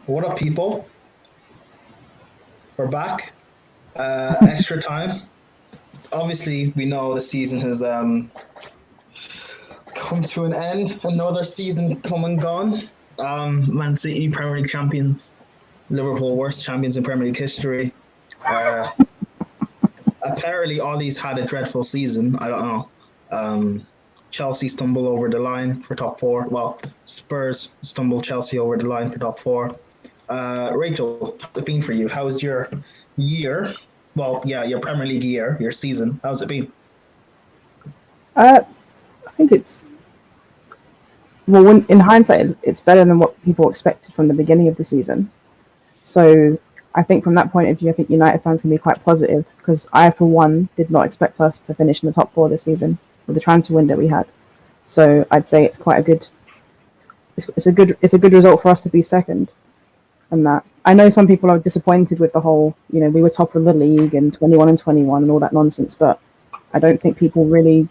What up, people? We're back. Extra time. Obviously, we know the season has come to an end. Another season come and gone. Man City Premier League champions. Liverpool worst champions in Premier League history. Uh, Apparently, Ollie's had a dreadful season. I don't know. Chelsea stumble over the line for top four. Well, Spurs stumble Chelsea over the line for top four. Rachel, how's it been for you? How's your year? Well, yeah, your Premier League year, your season. How's it been? Uh, I think it's in hindsight, it's better than what people expected from the beginning of the season. So I think from that point of view, I think United fans can be quite positive because I, for one, did not expect us to finish in the top four this season with the transfer window we had. So I'd say it's quite a good, it's a good result for us to be second. And that I know some people are disappointed with the whole, we were top of the league and 21 and 21 and all that nonsense, but I don't think people really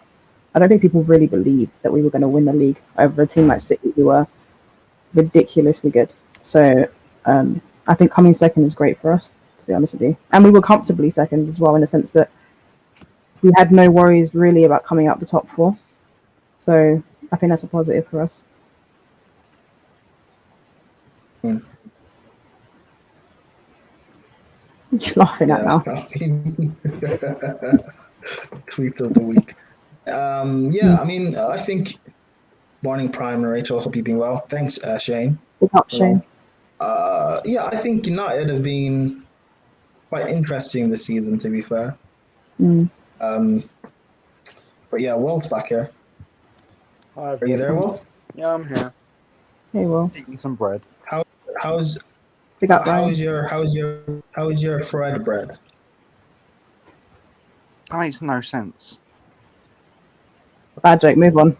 I don't think people really believed that we were going to win the league over a team like City, who were ridiculously good. So I think coming second is great for us, to be honest with you. And we were comfortably second as well, in the sense that we had no worries really about coming out the top four. So I think that's a positive for us. Hmm. You're laughing at now. Tweets of the week. I mean, I think morning prime and Rachel, hope you've been well. Thanks, Shane. Good luck, Shane. I think United have been quite interesting this season, to be fair. Mm. But yeah, Will's back here. Hi, Are you there, Will? Yeah, I'm here. Hey, Will. Eating some bread. How's your Fred bread? That makes no sense. Bad joke. Move on.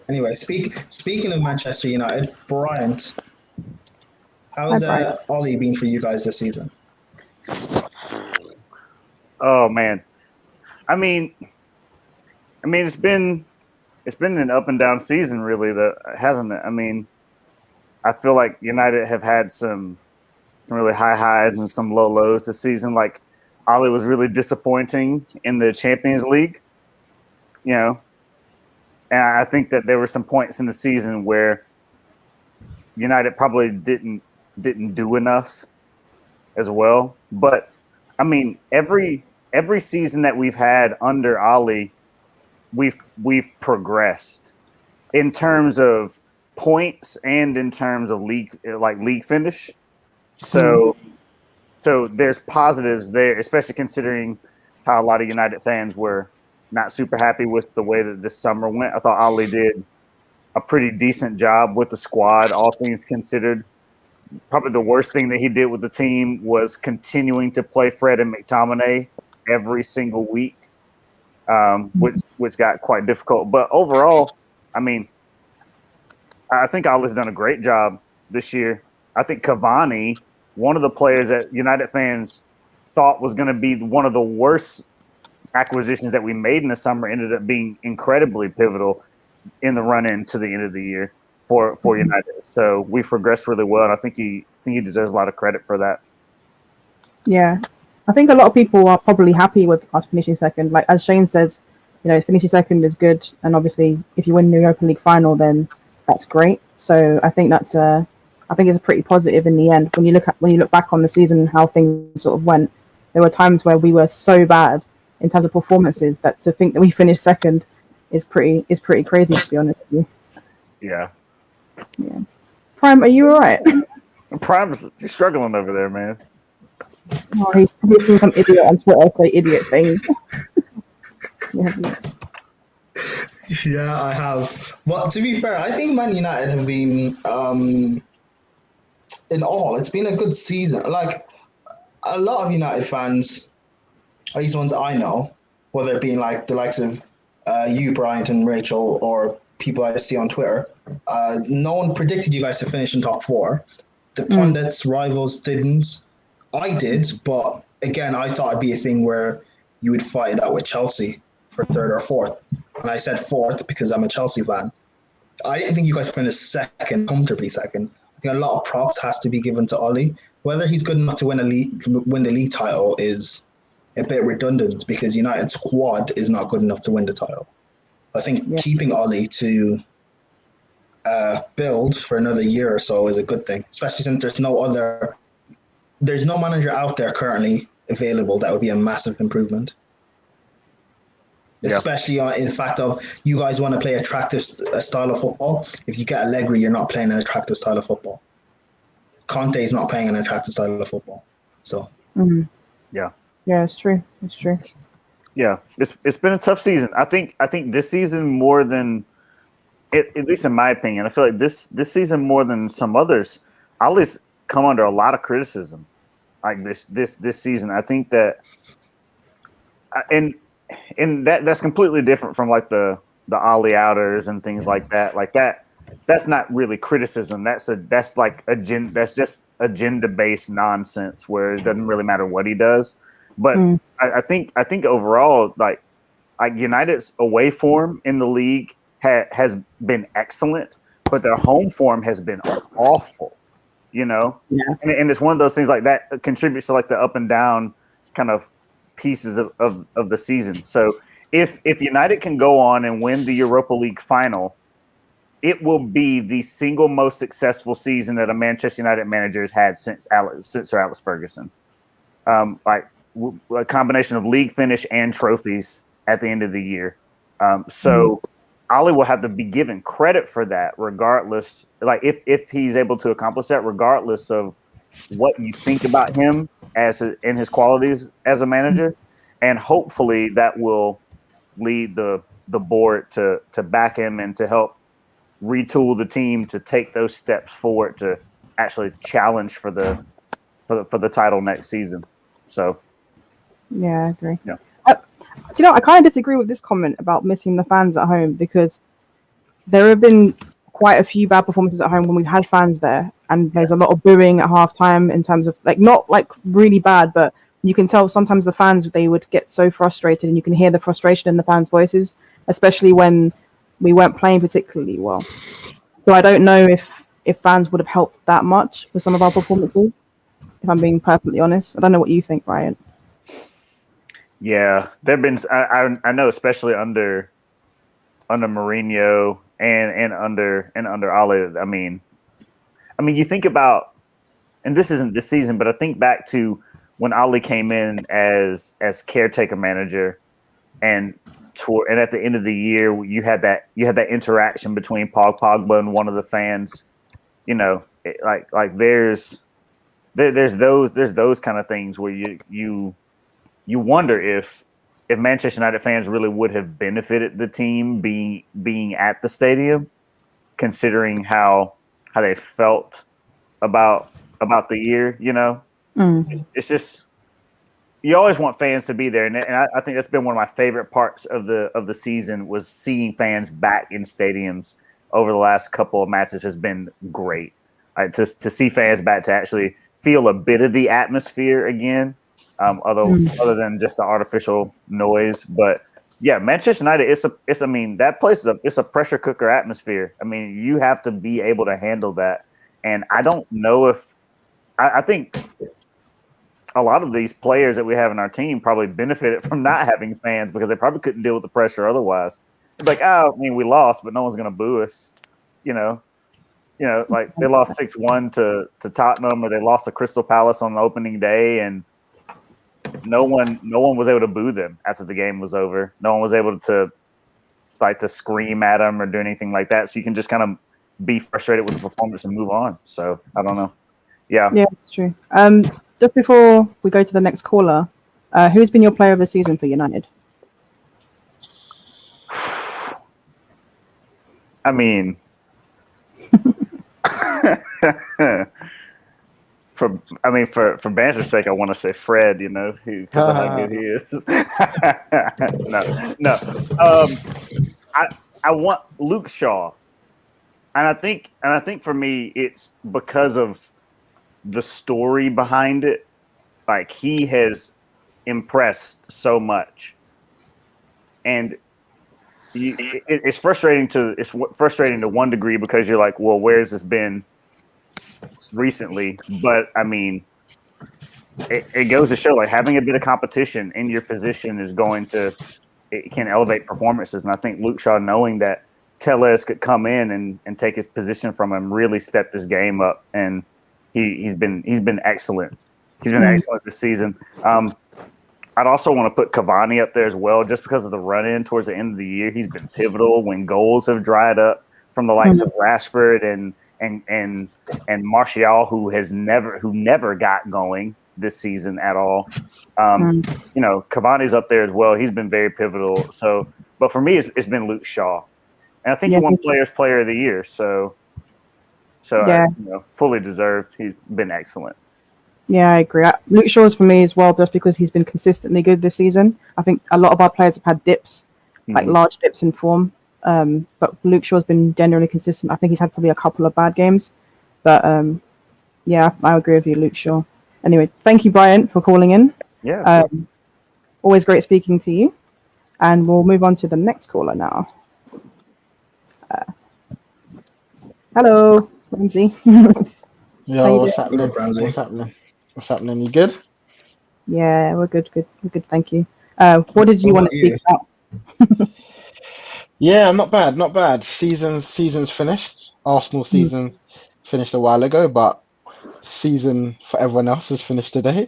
Anyway, speaking of Manchester United, Bryant, how's Hi, Ollie been for you guys this season? Oh man, I mean, it's been an up and down season, really, hasn't it? I mean, I feel like United have had some really high highs and some low lows this season. Like Ollie was really disappointing in the Champions League, and I think that there were some points in the season where United probably didn't do enough as well. But I mean, every season that we've had under Ollie, we've progressed in terms of points and in terms of league finish. So there's positives there, especially considering how a lot of United fans were not super happy with the way that this summer went. I thought Ollie did a pretty decent job with the squad, all things considered. Probably the worst thing that he did with the team was continuing to play Fred and McTominay every single week, which got quite difficult. But overall, I mean, I think Ollie's done a great job this year. I think Cavani, one of the players that United fans thought was going to be one of the worst acquisitions that we made in the summer, ended up being incredibly pivotal in the run-in to the end of the year for United. So we've progressed really well, and I think he deserves a lot of credit for that. Yeah, I think a lot of people are probably happy with us finishing second. Like as Shane says, finishing second is good, and obviously if you win the Europa League final, then that's great. So I think it's a pretty positive in the end. When you look back on the season and how things sort of went, there were times where we were so bad in terms of performances that to think that we finished second is pretty crazy, to be honest with you. Yeah. Prime, are you all right? Prime's struggling over there, man. Oh, he's seen some idiot on Twitter say idiot things. Yeah, I have. But to be fair, I think Man United have been, in all, it's been a good season. Like, a lot of United fans, at least ones I know, whether it be like the likes of you, Bryant, and Rachel, or people I see on Twitter, no one predicted you guys to finish in top four. The pundits, rivals didn't. I did, but again, I thought it'd be a thing where you would fight it out with Chelsea for third or fourth. And I said fourth because I'm a Chelsea fan. I didn't think you guys finished second, comfortably second. I a lot of props has to be given to Ollie. Whether he's good enough to win the league title is a bit redundant because United's squad is not good enough to win the title. I think keeping Ollie to build for another year or so is a good thing, especially since there's no manager out there currently available that would be a massive improvement. Yeah. Especially in the fact of you guys want to play attractive style of football. If you get Allegri, you're not playing an attractive style of football. Conte is not playing an attractive style of football. So yeah, it's true. It's true. Yeah, it's been a tough season. I think this season more than at least in my opinion, I feel like this season more than some others, Ollie's come under a lot of criticism. Like this season, I think that, and that's completely different from like the Ollie outers and things like that. Like that's not really criticism. That's just agenda based nonsense where it doesn't really matter what he does. But I think overall, like United's away form in the league has been excellent, but their home form has been awful. You know, and it's one of those things like that contributes to like the up and down kind of pieces of the season. So if United can go on and win the Europa League final, it will be the single most successful season that a Manchester United manager has had since Sir Alex Ferguson. Like a combination of league finish and trophies at the end of the year. So Ollie will have to be given credit for that, regardless. Like if he's able to accomplish that, regardless of what you think about him in his qualities as a manager, and hopefully that will lead the board to back him and to help retool the team to take those steps forward to actually challenge for the title next season. So, yeah, I agree. Yeah. Do you know, I kind of disagree with this comment about missing the fans at home because there have been quite a few bad performances at home when we've had fans there, and there's a lot of booing at halftime in terms of like not like really bad, but you can tell sometimes the fans they would get so frustrated, and you can hear the frustration in the fans' voices, especially when we weren't playing particularly well. So I don't know if fans would have helped that much with some of our performances, if I'm being perfectly honest. I don't know what you think, Ryan. Yeah, there've been I know, especially under Mourinho and under Ole. I mean, you think about, and this isn't this season, but I think back to when Ole came in as caretaker manager, and at the end of the year, you had that interaction between Paul Pogba and one of the fans. You know, like there's those kind of things where you wonder if Manchester United fans really would have benefited the team being at the stadium, considering how they felt about the year. You know, it's just you always want fans to be there, and I think that's been one of my favorite parts of the season was seeing fans back in stadiums over the last couple of matches has been great. To see fans back to actually feel a bit of the atmosphere again. Other than just the artificial noise, but yeah, Manchester United. It's. I mean, that place it's a pressure cooker atmosphere. I mean, you have to be able to handle that, and I don't know if I think a lot of these players that we have in our team probably benefited from not having fans because they probably couldn't deal with the pressure otherwise. It's like, I mean, we lost, but no one's gonna boo us, you know. Like they lost 6-1 to Tottenham, or they lost to Crystal Palace on the opening day, and no one was able to boo them after the game was over. No one was able to scream at them or do anything like that. So you can just kind of be frustrated with the performance and move on. So I don't know. Yeah, that's true. Just before we go to the next caller, who's been your player of the season for United? I mean, for banter's sake, I want to say Fred. You know, because of how good he is. No. I want Luke Shaw, and I think for me it's because of the story behind it. Like he has impressed so much, and it's frustrating to one degree because you're like, well, where's this been recently, but I mean, it goes to show like having a bit of competition in your position is going to it can elevate performances. And I think Luke Shaw, knowing that Tellez could come in and take his position from him, really stepped his game up, and he's been excellent. He's been excellent this season. I'd also want to put Cavani up there as well, just because of the run-in towards the end of the year. He's been pivotal when goals have dried up from the likes of Rashford and Martial, who never got going this season at all. You know, Cavani's up there as well. He's been very pivotal. So, but for me, it's been Luke Shaw, and I think he won Players Player of the Year. So you know, fully deserved. He's been excellent. Yeah, I agree. Luke Shaw's for me as well, just because he's been consistently good this season. I think a lot of our players have had dips, like large dips in form. But Luke Shaw's been generally consistent. I think he's had probably a couple of bad games. But yeah, I agree with you, Luke Shaw. Anyway, thank you, Brian, for calling in. Yeah. Always great speaking to you. And we'll move on to the next caller now. Hello, Ramsey. Yo, what's happening? Ramsey? What's happening? You good? Yeah, we're good. We're good, thank you. What did you want to speak about? Yeah, not bad. Season's finished. Arsenal season finished a while ago, but season for everyone else has finished today.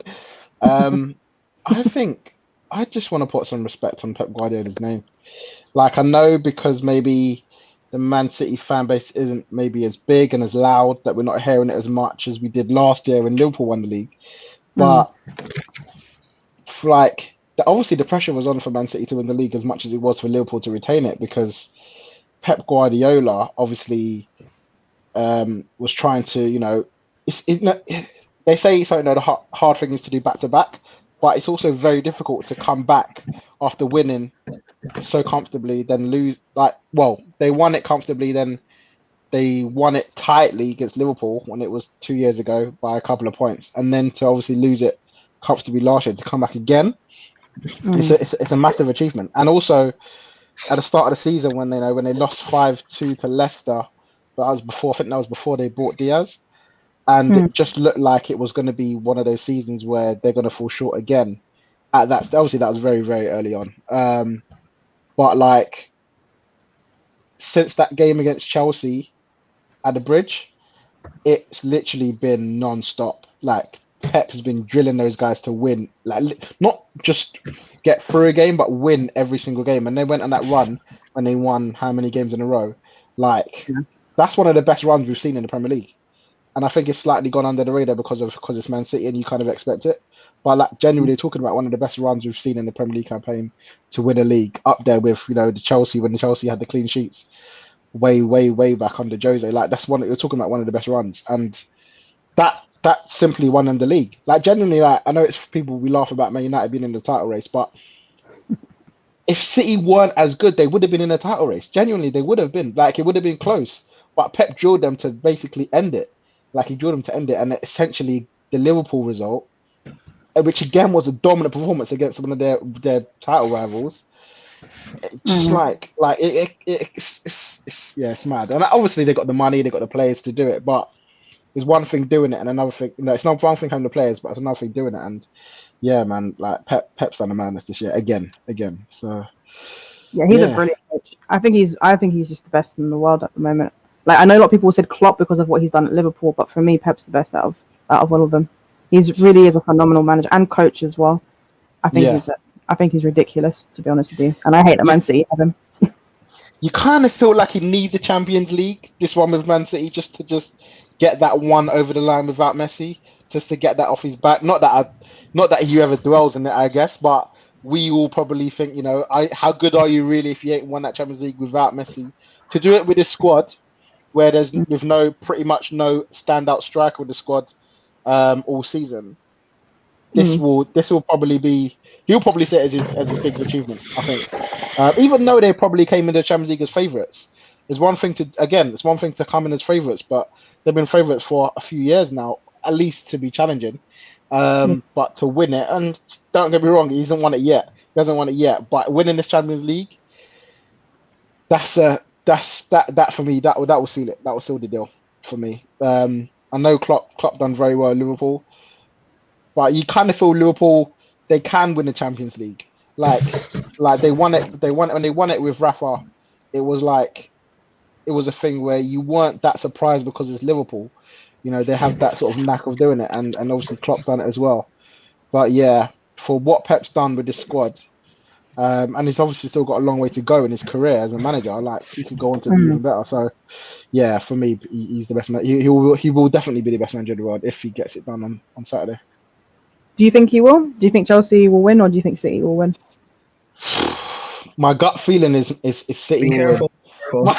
I think I just want to put some respect on Pep Guardiola's name. Like, I know because maybe the Man City fan base isn't maybe as big and as loud, that we're not hearing it as much as we did last year when Liverpool won the league. But like, obviously the pressure was on for Man City to win the league as much as it was for Liverpool to retain it, because Pep Guardiola obviously was trying to, you know, they say it's, you know, the hard thing is to do back to back, but it's also very difficult to come back after winning so comfortably, then lose. Like, well, they won it comfortably, then they won it tightly against Liverpool when it was 2 years ago by a couple of points, and then to obviously lose it comfortably last year, to come back again, it's a massive achievement. And also at the start of the season when they lost 5-2 to Leicester, but I think that was before they bought Diaz, and it just looked like it was going to be one of those seasons where they're going to fall short again. Obviously that was very, very early on. But like, since that game against Chelsea at the Bridge, it's literally been non-stop. Like, Pep has been drilling those guys to win, like not just get through a game, but win every single game. And they went on that run and they won how many games in a row? Like, that's one of the best runs we've seen in the Premier League. And I think it's slightly gone under the radar because it's Man City and you kind of expect it. But like, genuinely talking about one of the best runs we've seen in the Premier League campaign to win a league, up there with, you know, the Chelsea, when the Chelsea had the clean sheets way, way, way back under Jose. Like, that's one, you're talking about one of the best runs. And that simply won them the league. Like, genuinely, like, I know it's people, we laugh about Man United being in the title race, but if City weren't as good, they would have been in the title race. Genuinely, they would have been. Like, it would have been close. But Pep drilled them to basically end it. Like, he drilled them to end it. And essentially, the Liverpool result, which again was a dominant performance against one of their title rivals, just it's mad. And obviously, they got the money, they got the players to do it. But there's one thing doing it, and another thing. No, it's not one thing having the players, but it's another thing doing it. And yeah, man, like Pep's done a madness this year again. So yeah, he's a brilliant coach. I think he's just the best in the world at the moment. Like, I know a lot of people said Klopp because of what he's done at Liverpool, but for me, Pep's the best out of all of them. He's really is a phenomenal manager and coach as well. I think he's ridiculous, to be honest with you. And I hate that Man City have him. You kind of feel like he needs the Champions League, this one with Man City, just to get that one over the line without Messi, just to get that off his back. Not that he ever dwells in it, I guess, but we all probably think, you know, how good are you really if you ain't won that Champions League without Messi? To do it with this squad, where there's pretty much no standout striker with the squad all season, this will probably be, he'll probably say it as his biggest achievement, I think. Even though they probably came into the Champions League as favourites, it's one thing to come in as favourites, but they've been favourites for a few years now, at least to be challenging. But to win it, and don't get me wrong, he hasn't won it yet. But winning this Champions League, that for me, that will seal it. That will seal the deal for me. I know Klopp done very well at Liverpool, but you kind of feel Liverpool they can win the Champions League. Like they won it. They won it when they won it with Rafa. It was like it was a thing where you weren't that surprised because it's Liverpool. You know, they have that sort of knack of doing it, and obviously Klopp's done it as well. But yeah, for what Pep's done with this squad, and he's obviously still got a long way to go in his career as a manager. Like he could go on to be even better. So yeah, for me, he's the best man. He will definitely be the best manager in the world if he gets it done on Saturday. Do you think he will? Do you think Chelsea will win, or do you think City will win? My gut feeling is City. Be will careful. win.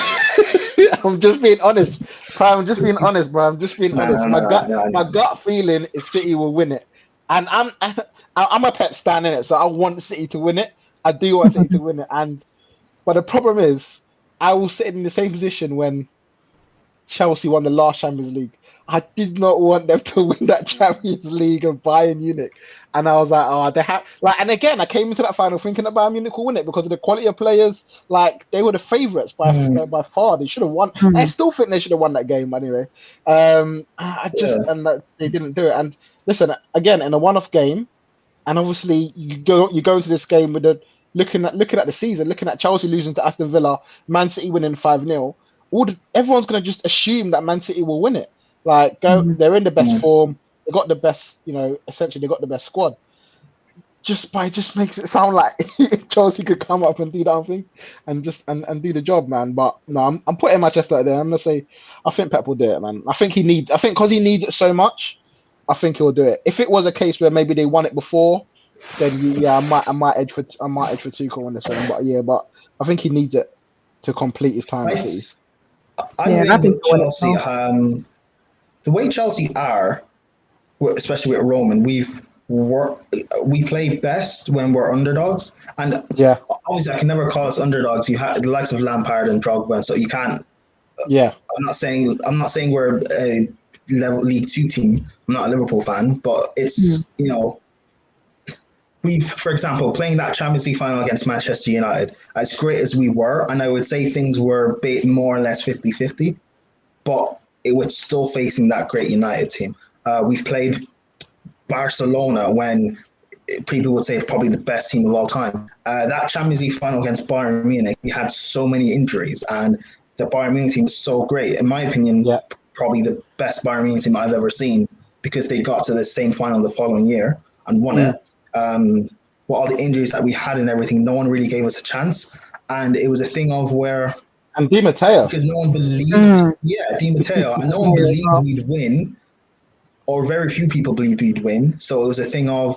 I'm just being honest. I'm just being honest, bro. I'm just being honest. My gut feeling is City will win it, and I'm a Pep stan in it, so I want City to win it. I do want City to win it, but the problem is, I will sit in the same position when Chelsea won the last Champions League. I did not want them to win that Champions League of Bayern Munich. And I was like, oh, they have and again, I came into that final thinking that Bayern Munich will win it because of the quality of players. Like they were the favourites by far. They should have won. I still think they should have won that game anyway. And that they didn't do it. And listen, again, in a one-off game, and obviously you go into this game with looking at the season, looking at Chelsea losing to Aston Villa, Man City winning 5-0. Everyone's going to just assume that Man City will win it. Like they're in the best form. They got the best, essentially they got the best squad. Just makes it sound like Chelsea could come up and do that thing and just and do the job, man. But no, I'm putting Manchester out there. I'm gonna say I think Pep will do it, man. I think because he needs it so much, I think he'll do it. If it was a case where maybe they won it before, then I might edge for Tuchel on this one. But I think he needs it to complete his time at City. I think Chelsea, the way Chelsea are, especially with Roman, we play best when we're underdogs, and obviously I can never call us underdogs. You have the likes of Lampard and Drogba, so you can't. Yeah, I'm not saying we're a level League 2 team. I'm not a Liverpool fan, but it's we've, for example, playing that Champions League final against Manchester United, as great as we were, and I would say things were more or less 50-50, but it was still facing that great United team. We've played Barcelona when people would say it's probably the best team of all time. That Champions League final against Bayern Munich, we had so many injuries, and the Bayern Munich team was so great. In my opinion, probably the best Bayern Munich team I've ever seen, because they got to the same final the following year and won it. With all the injuries that we had and everything, no one really gave us a chance. And it was a thing of where... And Di Matteo. Because no one believed... Di Matteo. And no one believed we'd win, or very few people believed we'd win. So it was a thing of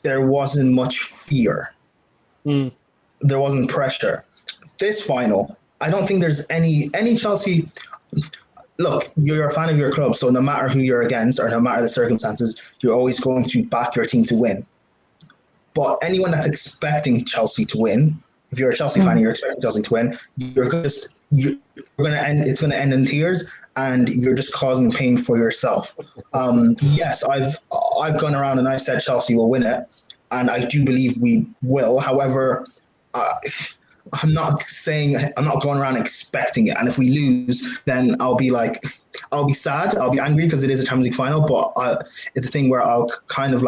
there wasn't much fear. There wasn't pressure. This final, I don't think there's any Chelsea... Look, you're a fan of your club, so no matter who you're against or no matter the circumstances, you're always going to back your team to win. But anyone that's expecting Chelsea to win, if you're a Chelsea fan and you're expecting Chelsea to win, it's going to end in tears, and you're just causing pain for yourself. Yes, I've gone around and I've said Chelsea will win it, and I do believe we will. However, I'm not going around expecting it. And if we lose, then I'll be sad. I'll be angry because it is a Champions League final. But it's a thing where I'll kind of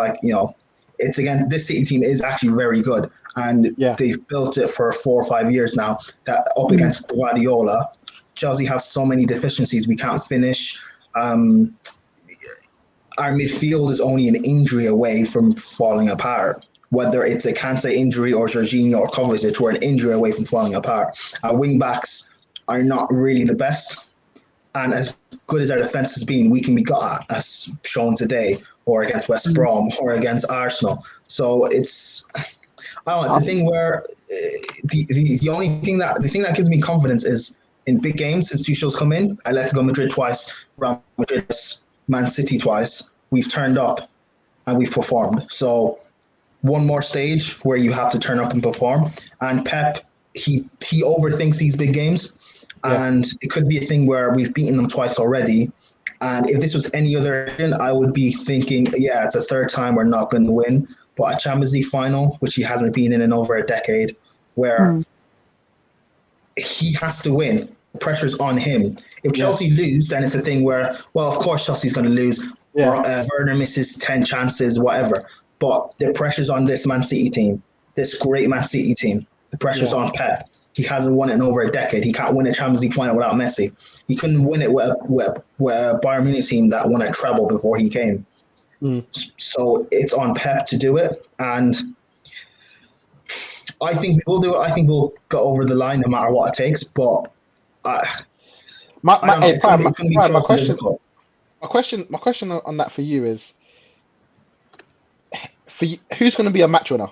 it's again, this City team is actually very good, and they've built it for 4 or 5 years now. That up against Guardiola, Chelsea have so many deficiencies. We can't finish. Our midfield is only an injury away from falling apart. Whether it's a Kante injury or Jorginho or Kovacic, we're an injury away from falling apart. Our wing backs are not really the best, and as good as our defence has been, we can be got at, as shown today, or against West Brom, or against Arsenal. So it's a thing where the thing that gives me confidence is in big games since Tuchel's come in. Atletico Madrid twice, Real Madrid, Man City twice. We've turned up and we've performed. So one more stage where you have to turn up and perform. And Pep, he overthinks these big games. And it could be a thing where we've beaten them twice already. And if this was any other, I would be thinking, it's a third time we're not going to win. But a Champions League final, which he hasn't been in over a decade, where he has to win. pressure's on him. If Chelsea lose, then it's a thing where, well, of course Chelsea's going to lose. Yeah. Werner misses 10 chances, whatever. But the pressure's on this Man City team, this great Man City team. The pressure's on Pep. He hasn't won it in over a decade. He can't win a Champions League final without Messi. He couldn't win it with a Bayern Munich team that won a treble before he came. So it's on Pep to do it. And I think we'll do it. I think we'll go over the line no matter what it takes. But My question on that for you is, who's going to be a match winner?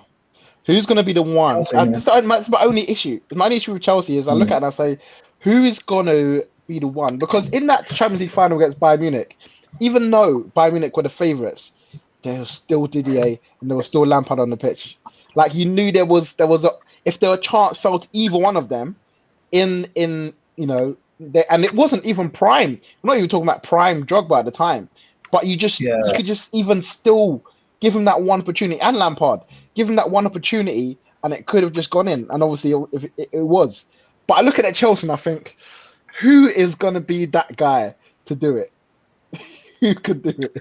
Who's going to be the one? That's my only issue. My only issue with Chelsea is I look at it and I say, who is going to be the one? Because in that Champions League final against Bayern Munich, even though Bayern Munich were the favourites, there was still Didier and there was still Lampard on the pitch. Like, you knew there was if there were a chance fell to either one of them, and it wasn't even prime. I'm not even talking about prime Drogba at the time, but you could just even still give him that one opportunity, and Lampard give him that one opportunity, and it could have just gone in. And obviously, if it was. But I look at Chelsea and I think, who is going to be that guy to do it? Who could do it?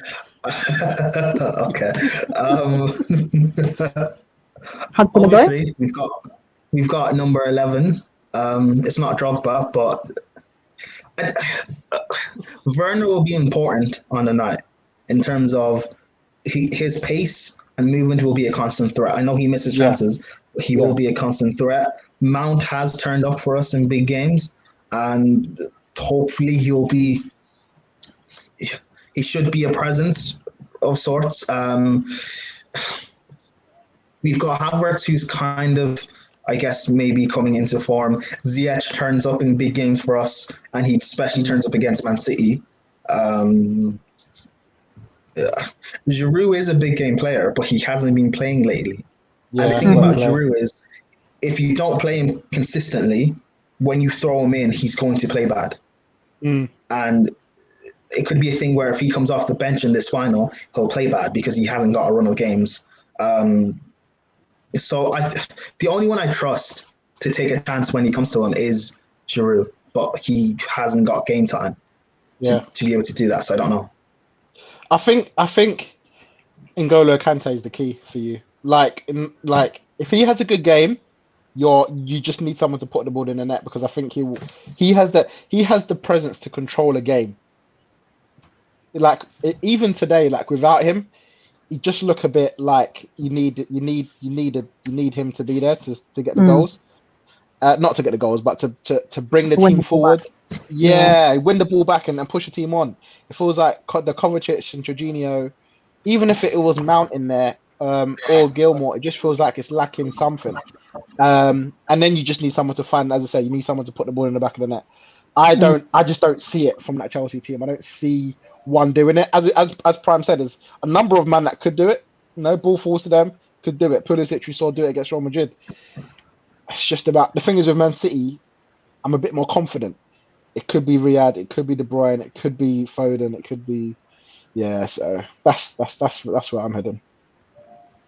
Okay. Obviously, we've got number 11. It's not Drogba, but Werner will be important on the night in terms of his pace and movement will be a constant threat. I know he misses chances, but he will be a constant threat. Mount has turned up for us in big games, and hopefully he should be a presence of sorts. We've got Havertz, who's kind of, I guess, maybe coming into form. Ziyech turns up in big games for us, and he especially turns up against Man City. Giroud is a big game player, but he hasn't been playing lately. And the thing about Giroud is, if you don't play him consistently, when you throw him in, he's going to play bad. And it could be a thing where if he comes off the bench in this final, he'll play bad because he hasn't got a run of games. So the only one I trust to take a chance when he comes to him is Giroud, but he hasn't got game time to be able to do that. So I don't know. I think N'Golo Kante is the key for you. Like if he has a good game, you just need someone to put the ball in the net, because I think he has the presence to control a game. Like even today, like without him, he just look a bit like you need him to be there to get the goals. Not to get the goals, but to bring the team forward. Win the ball back and push the team on. It feels like the Kovacic and Jorginho, even if it was Mount in there or Gilmore, it just feels like it's lacking something. And then you just need someone to find, as I say, you need someone to put the ball in the back of the net. I just don't see it from that Chelsea team. I don't see one doing it. As Prime said, there's a number of men that could do it. Ball falls to them, could do it. Pulisic, we saw do it against Real Madrid. It's just about, the thing is with Man City, I'm a bit more confident. It could be Riyad, it could be De Bruyne, it could be Foden, it could be, so that's where I'm heading.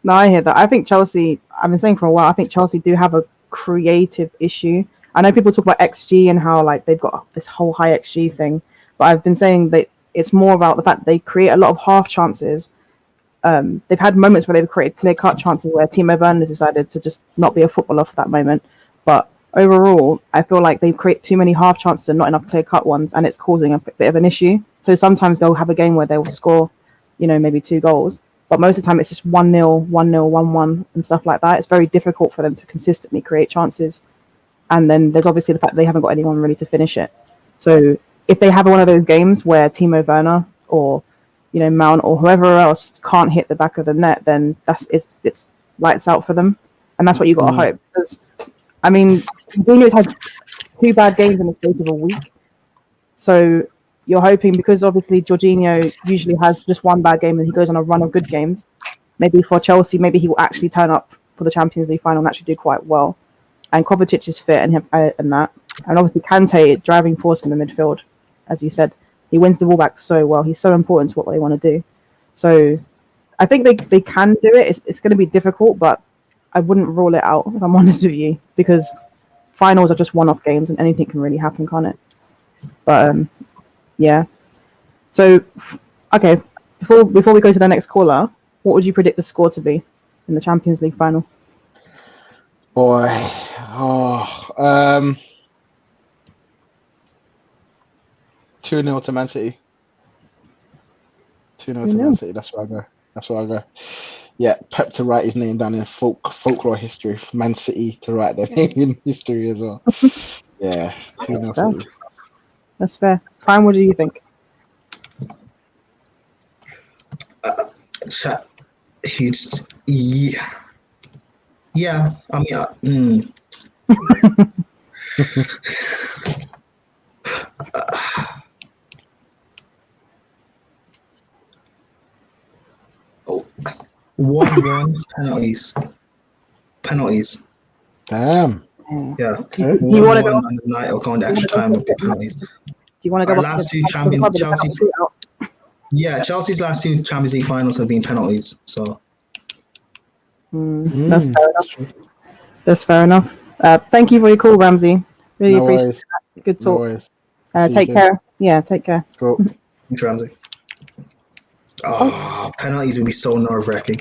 No, I hear that. I think Chelsea, I've been saying for a while, I think Chelsea do have a creative issue. I know people talk about XG and how like they've got this whole high XG thing, but I've been saying that it's more about the fact that they create a lot of half chances. They've had moments where they've created clear-cut chances where Timo Werner has decided to just not be a footballer for that moment. But overall, I feel like they create too many half chances and not enough clear-cut ones, and it's causing a bit of an issue. So sometimes they'll have a game where they'll score, maybe 2 goals. But most of the time it's just 1-0, 1-0, 1-1 and stuff like that. It's very difficult for them to consistently create chances. And then there's obviously the fact that they haven't got anyone really to finish it. So if they have one of those games where Timo Werner or Mount or whoever else can't hit the back of the net, then it's lights out for them. And that's what you got to hope. Because, Jorginho's had 2 bad games in the space of a week. So you're hoping, because obviously Jorginho usually has just 1 bad game and he goes on a run of good games, maybe for Chelsea, maybe he will actually turn up for the Champions League final and actually do quite well. And Kovacic is fit and that. And obviously Kante, driving force in the midfield, as you said. He wins the ball back so well. He's so important to what they want to do. So I think they can do it. It's going to be difficult, but I wouldn't rule it out, if I'm honest with you, because finals are just one-off games, and anything can really happen, can't it? But yeah. So, okay, before we go to the next caller, what would you predict the score to be in the Champions League final? Boy, 2-0 to Man City. 2-0 to Man City. That's where I go. Yeah, Pep to write his name down in folklore history. Man City to write their name in history as well. Yeah, 2-0 City. That's fair. Prime, what do you think? Huge. Yeah. I mean, oh, 1-1 penalties. Damn. Yeah. Okay. Do you want to go? On the night or going to extra time with penalties. Do you want to go? Our last two Champions Chelsea's. Yeah, Chelsea's last two Champions League finals have been penalties. So. That's fair enough. That's fair enough. Thank you for your call, Ramsey. Really appreciate that. Good talk. Take care. Yeah, take care. Cool. Thanks, Ramsey. Oh, penalties would be so nerve-wracking.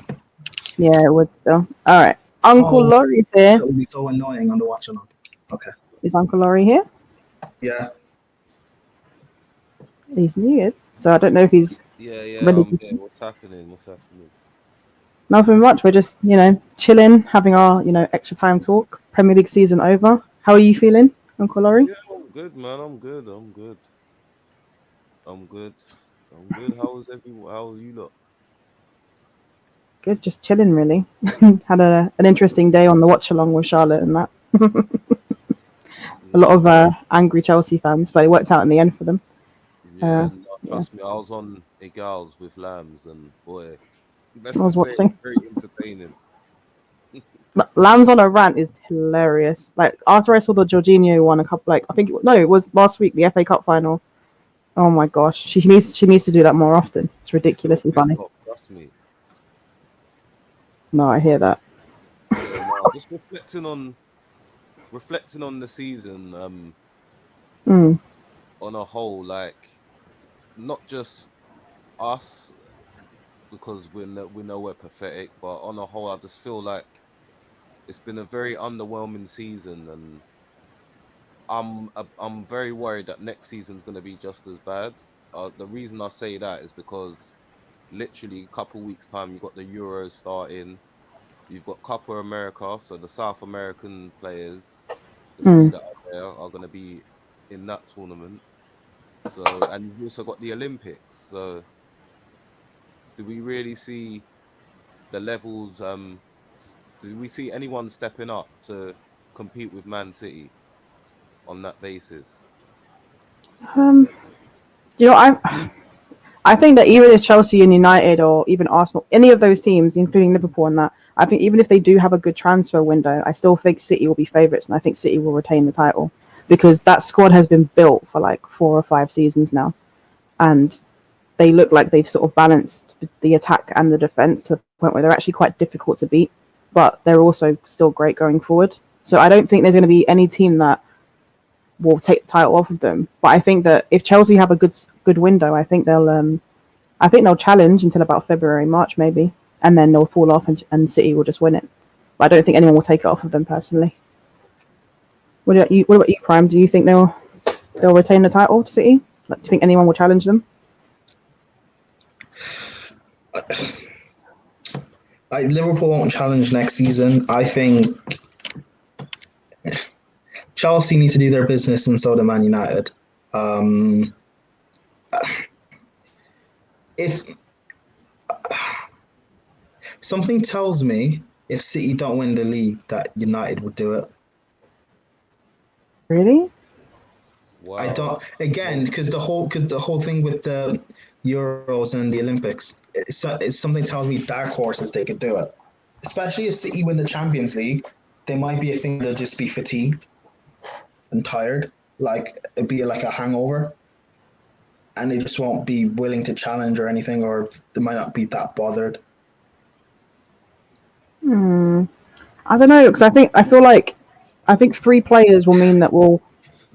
Yeah, it would still. All right. Uncle Laurie's here. It would be so annoying on the watch along. Okay. Is Uncle Laurie here? Yeah. He's muted. So I don't know if he's... Yeah, ready I'm there. What's happening? Nothing much. We're just, chilling, having our, extra time talk. Premier League season over. How are you feeling, Uncle Laurie? Yeah, I'm good, man. I'm good. How are you lot? Good, just chilling, really. Had an interesting day on the watch along with Charlotte and that. A lot of angry Chelsea fans, but it worked out in the end for them. Trust me, I was on Egals with Lambs, and boy, I was watching. Very entertaining. Lambs on a rant is hilarious. Like after I saw the Jorginho one, it was last week, the FA Cup final. Oh my gosh, she needs to do that more often. It's ridiculously funny. Trust me. No, I hear that. Yeah, no, just reflecting on the season. On a whole, like not just us, because we know we're pathetic, but on a whole, I just feel like it's been a very underwhelming season, and I'm very worried that next season's going to be just as bad. The reason I say that is because literally a couple weeks time you've got the Euros starting, you've got Copa America, so the South American players, the three that are there are going to be in that tournament. So, and you've also got the Olympics. So, do we really see the levels? Do we see anyone stepping up to compete with Man City on that basis? I think that even if Chelsea and United or even Arsenal, any of those teams, including Liverpool and that, I think even if they do have a good transfer window, I still think City will be favourites, and I think City will retain the title because that squad has been built for like 4 or 5 seasons now, and they look like they've sort of balanced the attack and the defence to the point where they're actually quite difficult to beat, but they're also still great going forward. So I don't think there's going to be any team that will take the title off of them. But I think that if Chelsea have a good window, I think they'll challenge until about February, March maybe, and then they'll fall off and City will just win it. But I don't think anyone will take it off of them personally. What about you, Prime? Do you think they'll retain the title to City? Like, do you think anyone will challenge them? Liverpool won't challenge next season. I think Chelsea need to do their business, and so do Man United. If something tells me if City don't win the league, that United would do it. Really? Wow. I don't. Again, because the whole thing with the Euros and the Olympics, it's something tells me dark horses they could do it. Especially if City win the Champions League, they might be a thing they'll just be fatigued and tired, like it'd be like a hangover, and they just won't be willing to challenge or anything, or they might not be that bothered. I don't know, because I feel like I think 3 players will mean that we'll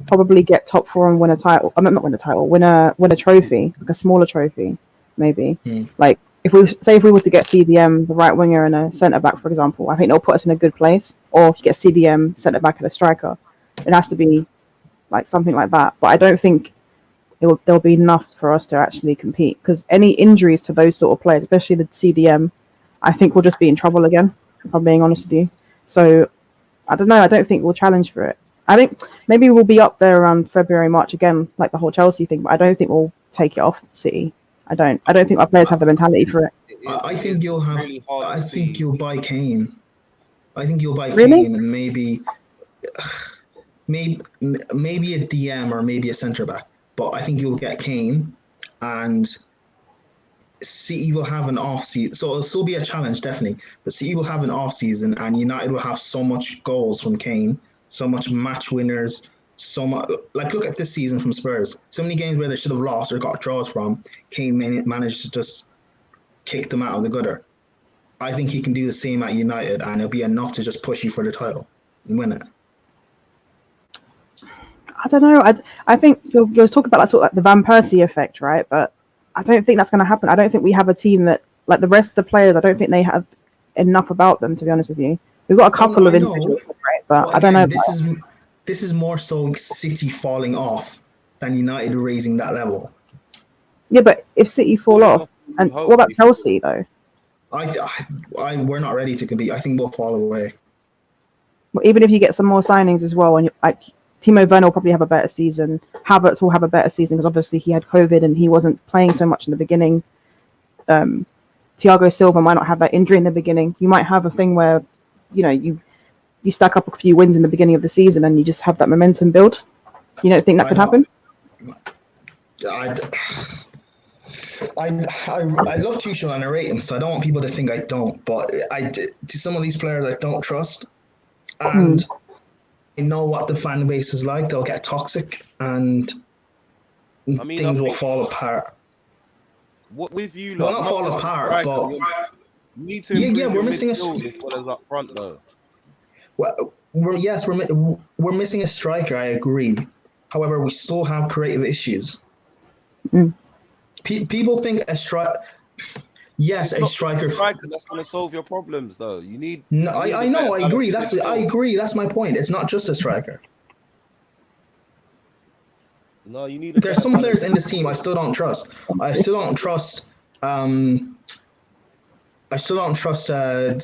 probably get top 4 and win a title. I mean, not win a title, win a trophy, like a smaller trophy, maybe. Like if we were to get CDM, the right winger, and a centre back, for example, I think they'll put us in a good place. Or if you get CDM, centre back, and a striker, it has to be like something like that. But I don't think there'll be enough for us to actually compete, because any injuries to those sort of players, especially the CDM, I think we'll just be in trouble again, if I'm being honest with you. So I don't know. I don't think we'll challenge for it. I think maybe we'll be up there around February, March again, like the whole Chelsea thing, but I don't think we'll take it off City. I don't think our players have the mentality for it. I think you'll have. Really hard I to think see. you'll buy Kane. I think you'll buy Really? Kane and maybe a DM or maybe a centre back. But I think you'll get Kane, and City will have an off season. So it'll still be a challenge, definitely. But City will have an off season, and United will have so much goals from Kane, so much match winners, so much. Like look at this season from Spurs. So many games where they should have lost or got draws from, Kane managed to just kick them out of the gutter. I think he can do the same at United, and it'll be enough to just push you for the title and win it. I don't know. I think you'll talk about that sort of like the Van Persie effect, right? But I don't think that's going to happen. I don't think we have a team that, like the rest of the players, I don't think they have enough about them, to be honest with you. We've got a couple of individuals, right? But I don't know. This is more so City falling off than United raising that level. Yeah, but if City fall off, and what about Chelsea though? We're not ready to compete. I think we'll fall away. Well, even if you get some more signings as well, and like Timo Werner will probably have a better season. Havertz will have a better season because obviously he had COVID and he wasn't playing so much in the beginning. Thiago Silva might not have that injury in the beginning. You might have a thing where, you stack up a few wins in the beginning of the season and you just have that momentum build. You don't think that could happen? I love Tuchel and I rate him, so I don't want people to think I don't. But to some of these players, I don't trust, and I know what the fan base is like. They'll get toxic, and things will fall apart. What with you? Well, Like, not fall just apart, striker, but you need to improve we're your missing midfield as well as up front, though. Well, we're missing a striker. I agree. However, we still have creative issues. People think a striker. Yes, It's a not striker. a striker that's going to solve your problems, though. You need. No, you need I a know. better I agree. balanced I midfield. agree. That's my point. It's not just a striker. No, you need. There's some players in this team I still don't trust. I still don't trust. I still don't trust. Well,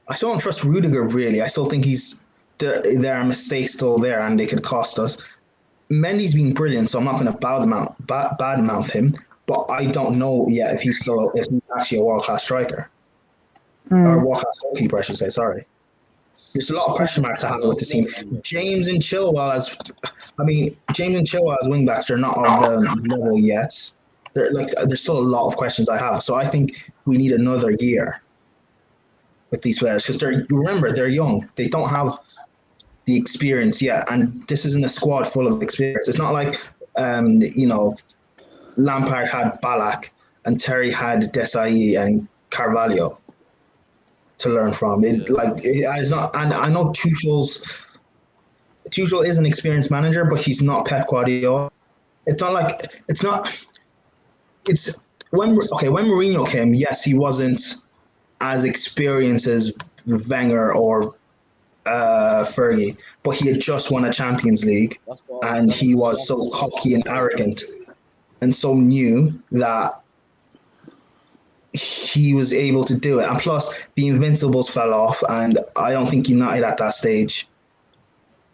I still don't trust Rudiger. Really, I still think there are mistakes still there, and they could cost us. Mendy's been brilliant, so I'm not going to badmouth him. But I don't know yet if he's actually a world class striker or a world class goalkeeper, I should say. Sorry. There's a lot of question marks I have with the team. James and Chilwell as wingbacks are not on the level yet. There's still a lot of questions I have. So I think we need another year with these players because they're young. They don't have the experience yet, and this isn't a squad full of experience. It's not like Lampard had Ballack and Terry had Desai and Carvalho to learn from. It's not, and I know Tuchel is an experienced manager, but he's not Pep Guardiola. When Mourinho came, yes, he wasn't as experienced as Wenger or Fergie, but he had just won a Champions League, and he was so cocky and arrogant and so new that he was able to do it. And plus, the Invincibles fell off, and I don't think United at that stage.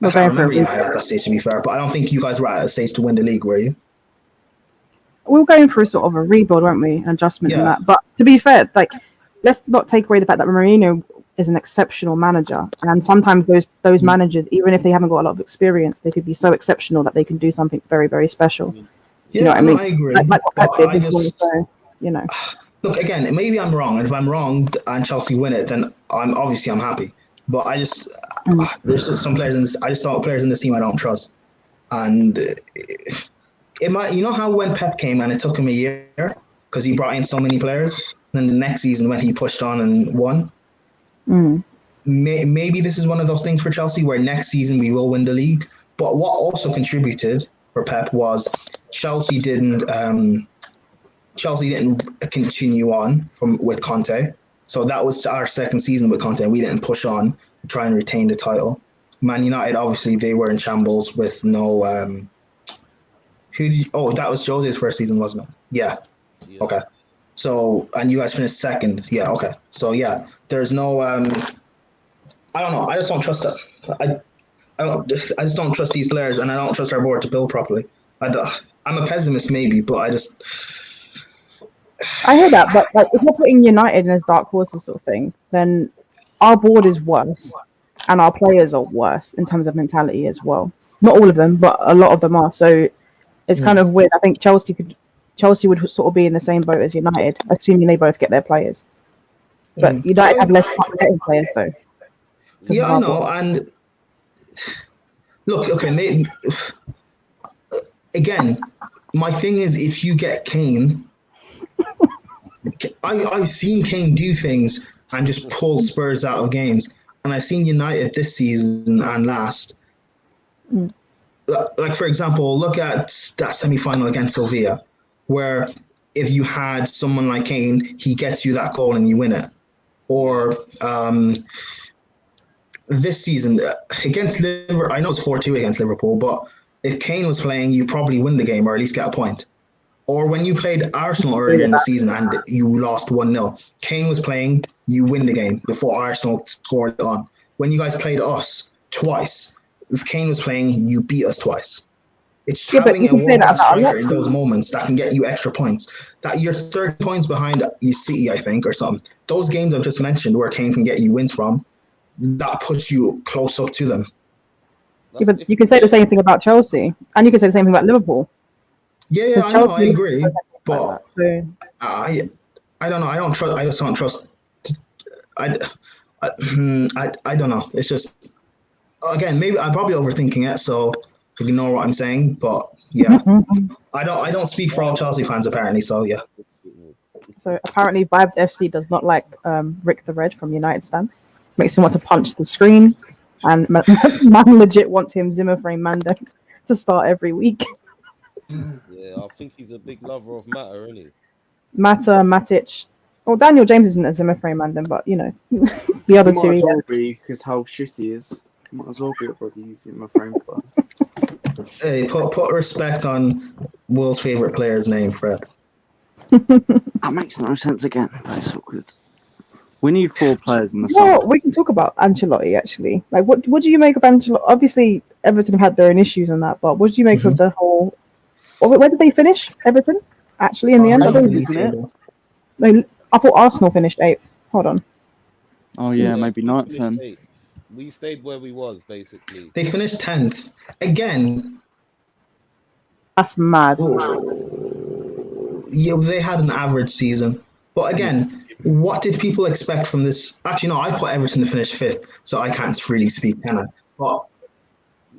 I can't remember United at that stage, to be fair, but I don't think you guys were at a stage to win the league, were you? We were going through sort of a rebuild, weren't we? Adjustment and that. But to be fair, let's not take away the fact that Mourinho is an exceptional manager. And sometimes those managers, even if they haven't got a lot of experience, they could be so exceptional that they can do something very, very special. You know what I mean? I agree. Look, again, maybe I'm wrong. And if I'm wrong and Chelsea win it, then I'm happy. But there's just some players I just thought players in this team I don't trust. And it might, how when Pep came and it took him a year because he brought in so many players, then the next season when he pushed on and won, maybe this is one of those things for Chelsea where next season we will win the league. But what also contributed for Pep was Chelsea didn't continue on with Conte. So that was our second season with Conte. We didn't push on to try and retain the title. Man United, obviously, they were in shambles with no. That was Jose's first season, wasn't it? Yeah. Yeah. Okay. So, and you guys finished second. Yeah. Okay. So yeah, there's no. I don't know. I just don't trust it. I just don't trust these players, and I don't trust our board to build properly. I'm a pessimist, maybe, but I hear that, but like if you're putting United in as dark horses sort of thing, then our board is worse, and our players are worse in terms of mentality as well. Not all of them, but a lot of them are. So it's kind of weird. I think Chelsea would sort of be in the same boat as United, assuming they both get their players. But United have less chance of getting players though. Yeah, I know. And look, okay, again, my thing is if you get Kane, I've seen Kane do things and just pull Spurs out of games. And I've seen United this season and last. Like, for example, look at that semi-final against Sevilla, where if you had someone like Kane, he gets you that goal and you win it. Or this season against Liverpool, I know it's 4-2 against Liverpool, but if Kane was playing, you probably win the game or at least get a point. Or when you played Arsenal earlier in the season and you lost 1-0, Kane was playing, you win the game before Arsenal scored on. When you guys played us twice, if Kane was playing, you beat us twice. It's having a world-class striker in those moments that can get you extra points. That you're 30 points behind City, I think, or something. Those games I've just mentioned where Kane can get you wins from, that puts you close up to them. Yeah, but you can say the same thing about Chelsea, and you can say the same thing about Liverpool. Yeah, I know, I agree, but so, I don't know. I just don't trust. I don't know. It's just again, maybe I'm probably overthinking it, so ignore what I'm saying. But yeah, I don't speak for all Chelsea fans apparently. So yeah. So apparently, Vibes FC does not like Rick the Red from United Stan. Makes him want to punch the screen, and man legit wants him Zimmer frame Manda to start every week. Yeah, I think he's a big lover of Mata, isn't he? Mata, Matic. Well, Daniel James isn't a Zimmer frame Manda, but you know, the other Might two. as Yeah. well be, because how shit he is. Might as well be a bloody Zimmer frame player. Hey, put respect on Will's favorite player's name, Fred. That makes no sense again, but it's all good. We need 4 players in the Well, side. we can talk about Ancelotti actually. Like, what do you make of Ancelotti? Obviously, Everton have had their own issues and that, but what do you make of the whole? Where did they finish? Everton actually in the end. I don't Isn't it? No, I thought Arsenal finished 8th. Hold on. Oh yeah, maybe we 9th finished then. 8th. We stayed where we was basically. They finished 10th again. That's mad. Yeah, they had an average season, but again, what did people expect from this? Actually, no, I put Everton to finish 5th, so I can't really speak, can I? But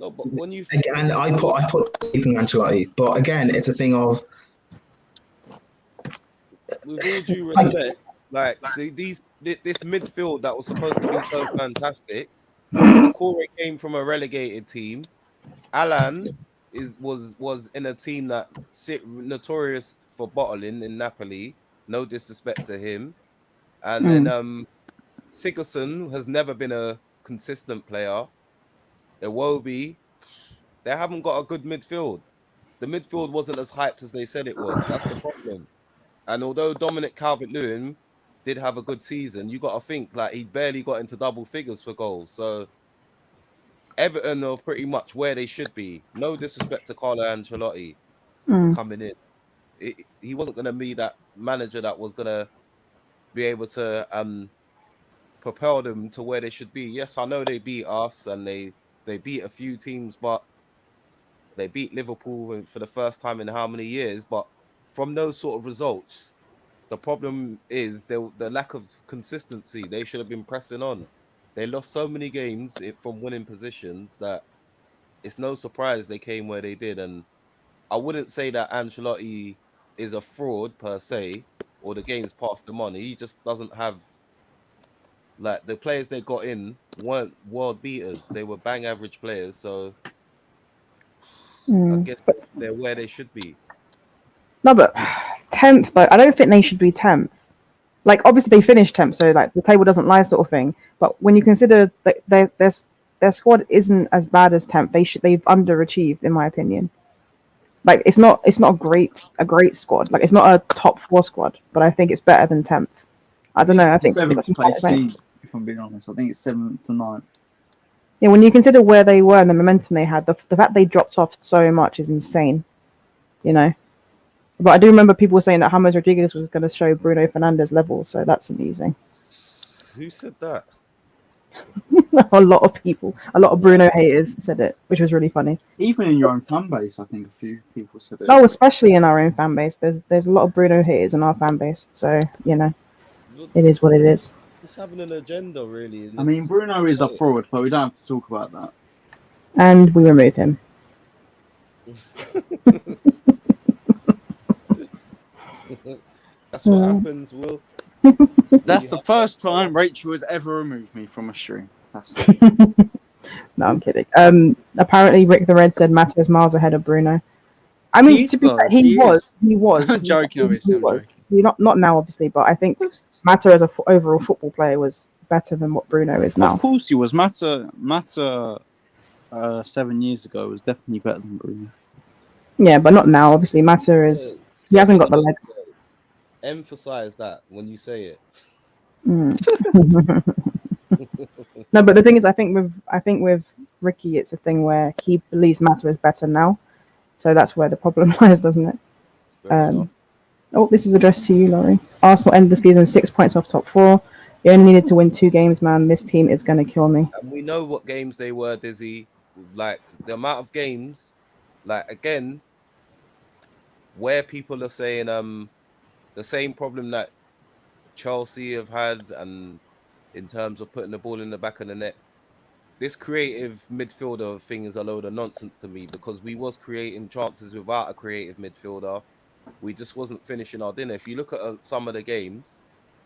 No, but when you again, I put keeping Ancelotti, but again, it's a thing of with all due respect, like this midfield that was supposed to be so fantastic, Corey came from a relegated team. Alan was in a team that notorious for bottling in Napoli. No disrespect to him, and then Sigurdsson has never been a consistent player. Iwobi, they haven't got a good midfield. The midfield wasn't as hyped as they said it was. That's the problem. And although Dominic Calvert-Lewin did have a good season, you got to think like he barely got into double figures for goals. So Everton are pretty much where they should be. No disrespect to Carlo Ancelotti coming in. He wasn't going to be that manager that was going to be able to propel them to where they should be. Yes, I know they beat us and they beat a few teams, but they beat Liverpool for the first time in how many years? But from those sort of results, the problem is the lack of consistency. They should have been pressing on. They lost so many games from winning positions that it's no surprise they came where they did. And I wouldn't say that Ancelotti is a fraud per se, or the game's passed him on. He just doesn't have Like the players they got in weren't world beaters. They were bang average players. So I Mm. guess they're where they should be. No, but 10th, though, I don't think they should be 10th. Like, obviously, they finished 10th, so like the table doesn't lie, sort of thing. But when you consider that their squad isn't as bad as 10th, they've underachieved, in my opinion. Like, it's not a great squad. Like, it's not a top 4 squad, but I think it's better than 10th. I don't know. I think seventh place team, if I'm being honest. I think it's 7th to 9th. Yeah, when you consider where they were and the momentum they had, the fact they dropped off so much is insane. You know. But I do remember people saying that James Rodriguez was going to show Bruno Fernandes levels, so that's amusing. Who said that? A lot of people, a lot of Bruno haters said it, which was really funny. Even in your own fan base, I think a few people said it. Oh, especially in our own fan base. There's a lot of Bruno haters in our fan base, so you know, it is what it is. It's having an agenda, really. I mean, Bruno is a fraud, but we don't have to talk about that. And we remove him. That's what happens, Will. That's the first time Rachel has ever removed me from a stream. That's it. No, I'm kidding. Apparently Rick the Red said Mata is miles ahead of Bruno. I mean, He to be is, fair, though. he was. I'm joking, obviously, I'm was. Not now, obviously, but I think Mata as a overall football player was better than what Bruno is now. Of course he was. Mata 7 years ago was definitely better than Bruno. Yeah, but not now. Obviously, Mata is. He hasn't got the legs. Emphasize that when you say it. Mm. No, but the thing is, I think with Ricky, it's a thing where he believes Mata is better now, so that's where the problem lies, doesn't it? Fair enough. Oh, this is addressed to you, Laurie. Arsenal ended the season 6 points off top 4. You only needed to win 2 games, man. This team is going to kill me. And we know what games they were, Dizzy. Like the amount of games, like again, where people are saying the same problem that Chelsea have had, and in terms of putting the ball in the back of the net, this creative midfielder thing is a load of nonsense to me, because we was creating chances without a creative midfielder. We just wasn't finishing our dinner. If you look at some of the games,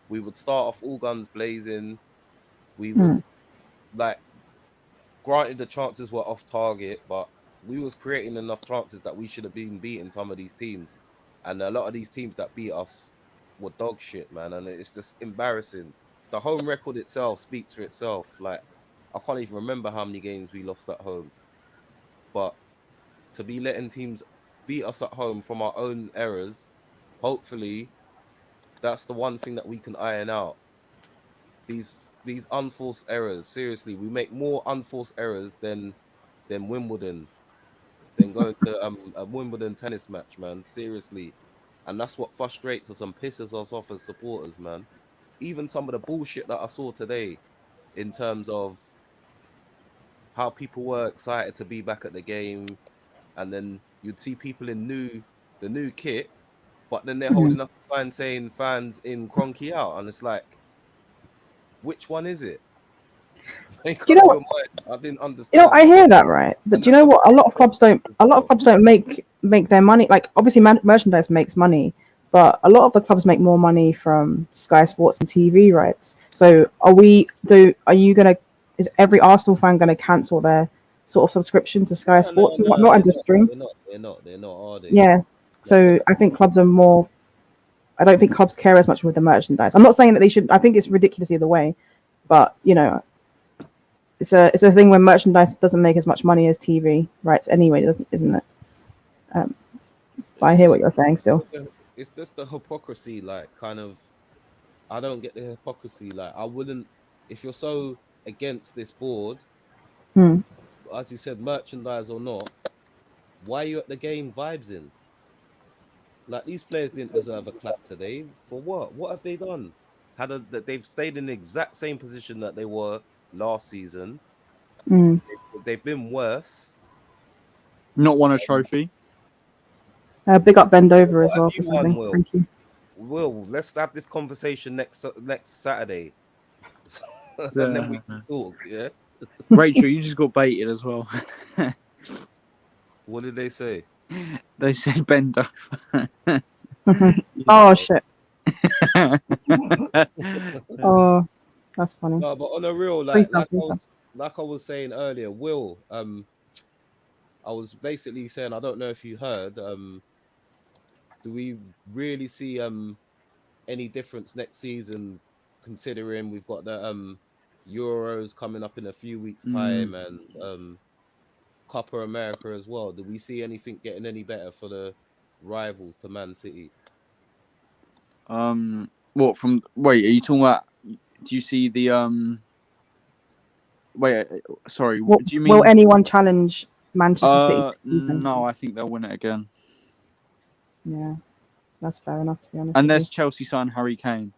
we would start off all guns blazing. We would like, granted the chances were off target, but we was creating enough chances that we should have been beating some of these teams. And a lot of these teams that beat us were dog shit, man. And it's just embarrassing. The home record itself speaks for itself. Like, I can't even remember how many games we lost at home. But to be letting teams beat us at home from our own errors, hopefully that's the one thing that we can iron out. These unforced errors, seriously, we make more unforced errors than Wimbledon, than going to a Wimbledon tennis match, man. Seriously. And that's what frustrates us and pisses us off as supporters, man. Even some of the bullshit that I saw today in terms of how people were excited to be back at the game, and then you'd see people in the new kit, but then they're holding up a sign saying fans in Cronky out, and it's like, which one is it? You know what? I didn't understand. You know, I hear that, right? But do you know what? A lot of clubs don't make their money. Like, obviously, merchandise makes money, but a lot of the clubs make more money from Sky Sports and TV rights. So, is every Arsenal fan gonna cancel their sort of subscription to Sky Sports and whatnot and just stream? They're not, are they? Yeah. So I think clubs are more. I don't think clubs care as much with the merchandise. I'm not saying that they should. I think it's ridiculous either way, but you know, it's a thing when merchandise doesn't make as much money as TV rights anyway, isn't it? But I hear what you're saying still. It's just the hypocrisy, like, kind of. I don't get the hypocrisy. Like, I wouldn't, if you're so against this board, as you said, merchandise or not, why are you at the game vibes in? Like, these players didn't deserve a clap today. For what? What have they done? They've stayed in the exact same position that they were last season. They've been worse. Not won a trophy. Big up Bend Over as What well have for you won, something. Will? Thank you. Will, let's have this conversation next Saturday. And then we can talk, yeah? Rachel, you just got baited as well. What did they say? They said bend over. Oh shit. Oh, That's funny. No, but on a real, Please don't. like I was saying earlier, Will, I was basically saying, I don't know if you heard, do we really see any difference next season, considering we've got the Euros coming up in a few weeks' time and Copa America as well? Do we see anything getting any better for the rivals to Man City? What from? Wait, are you talking about? Do you see the Wait, sorry. Will, Do you mean? will anyone challenge Manchester City next season? No, I think they'll win it again. Yeah, that's fair enough, to be honest. Unless Chelsea sign Harry Kane,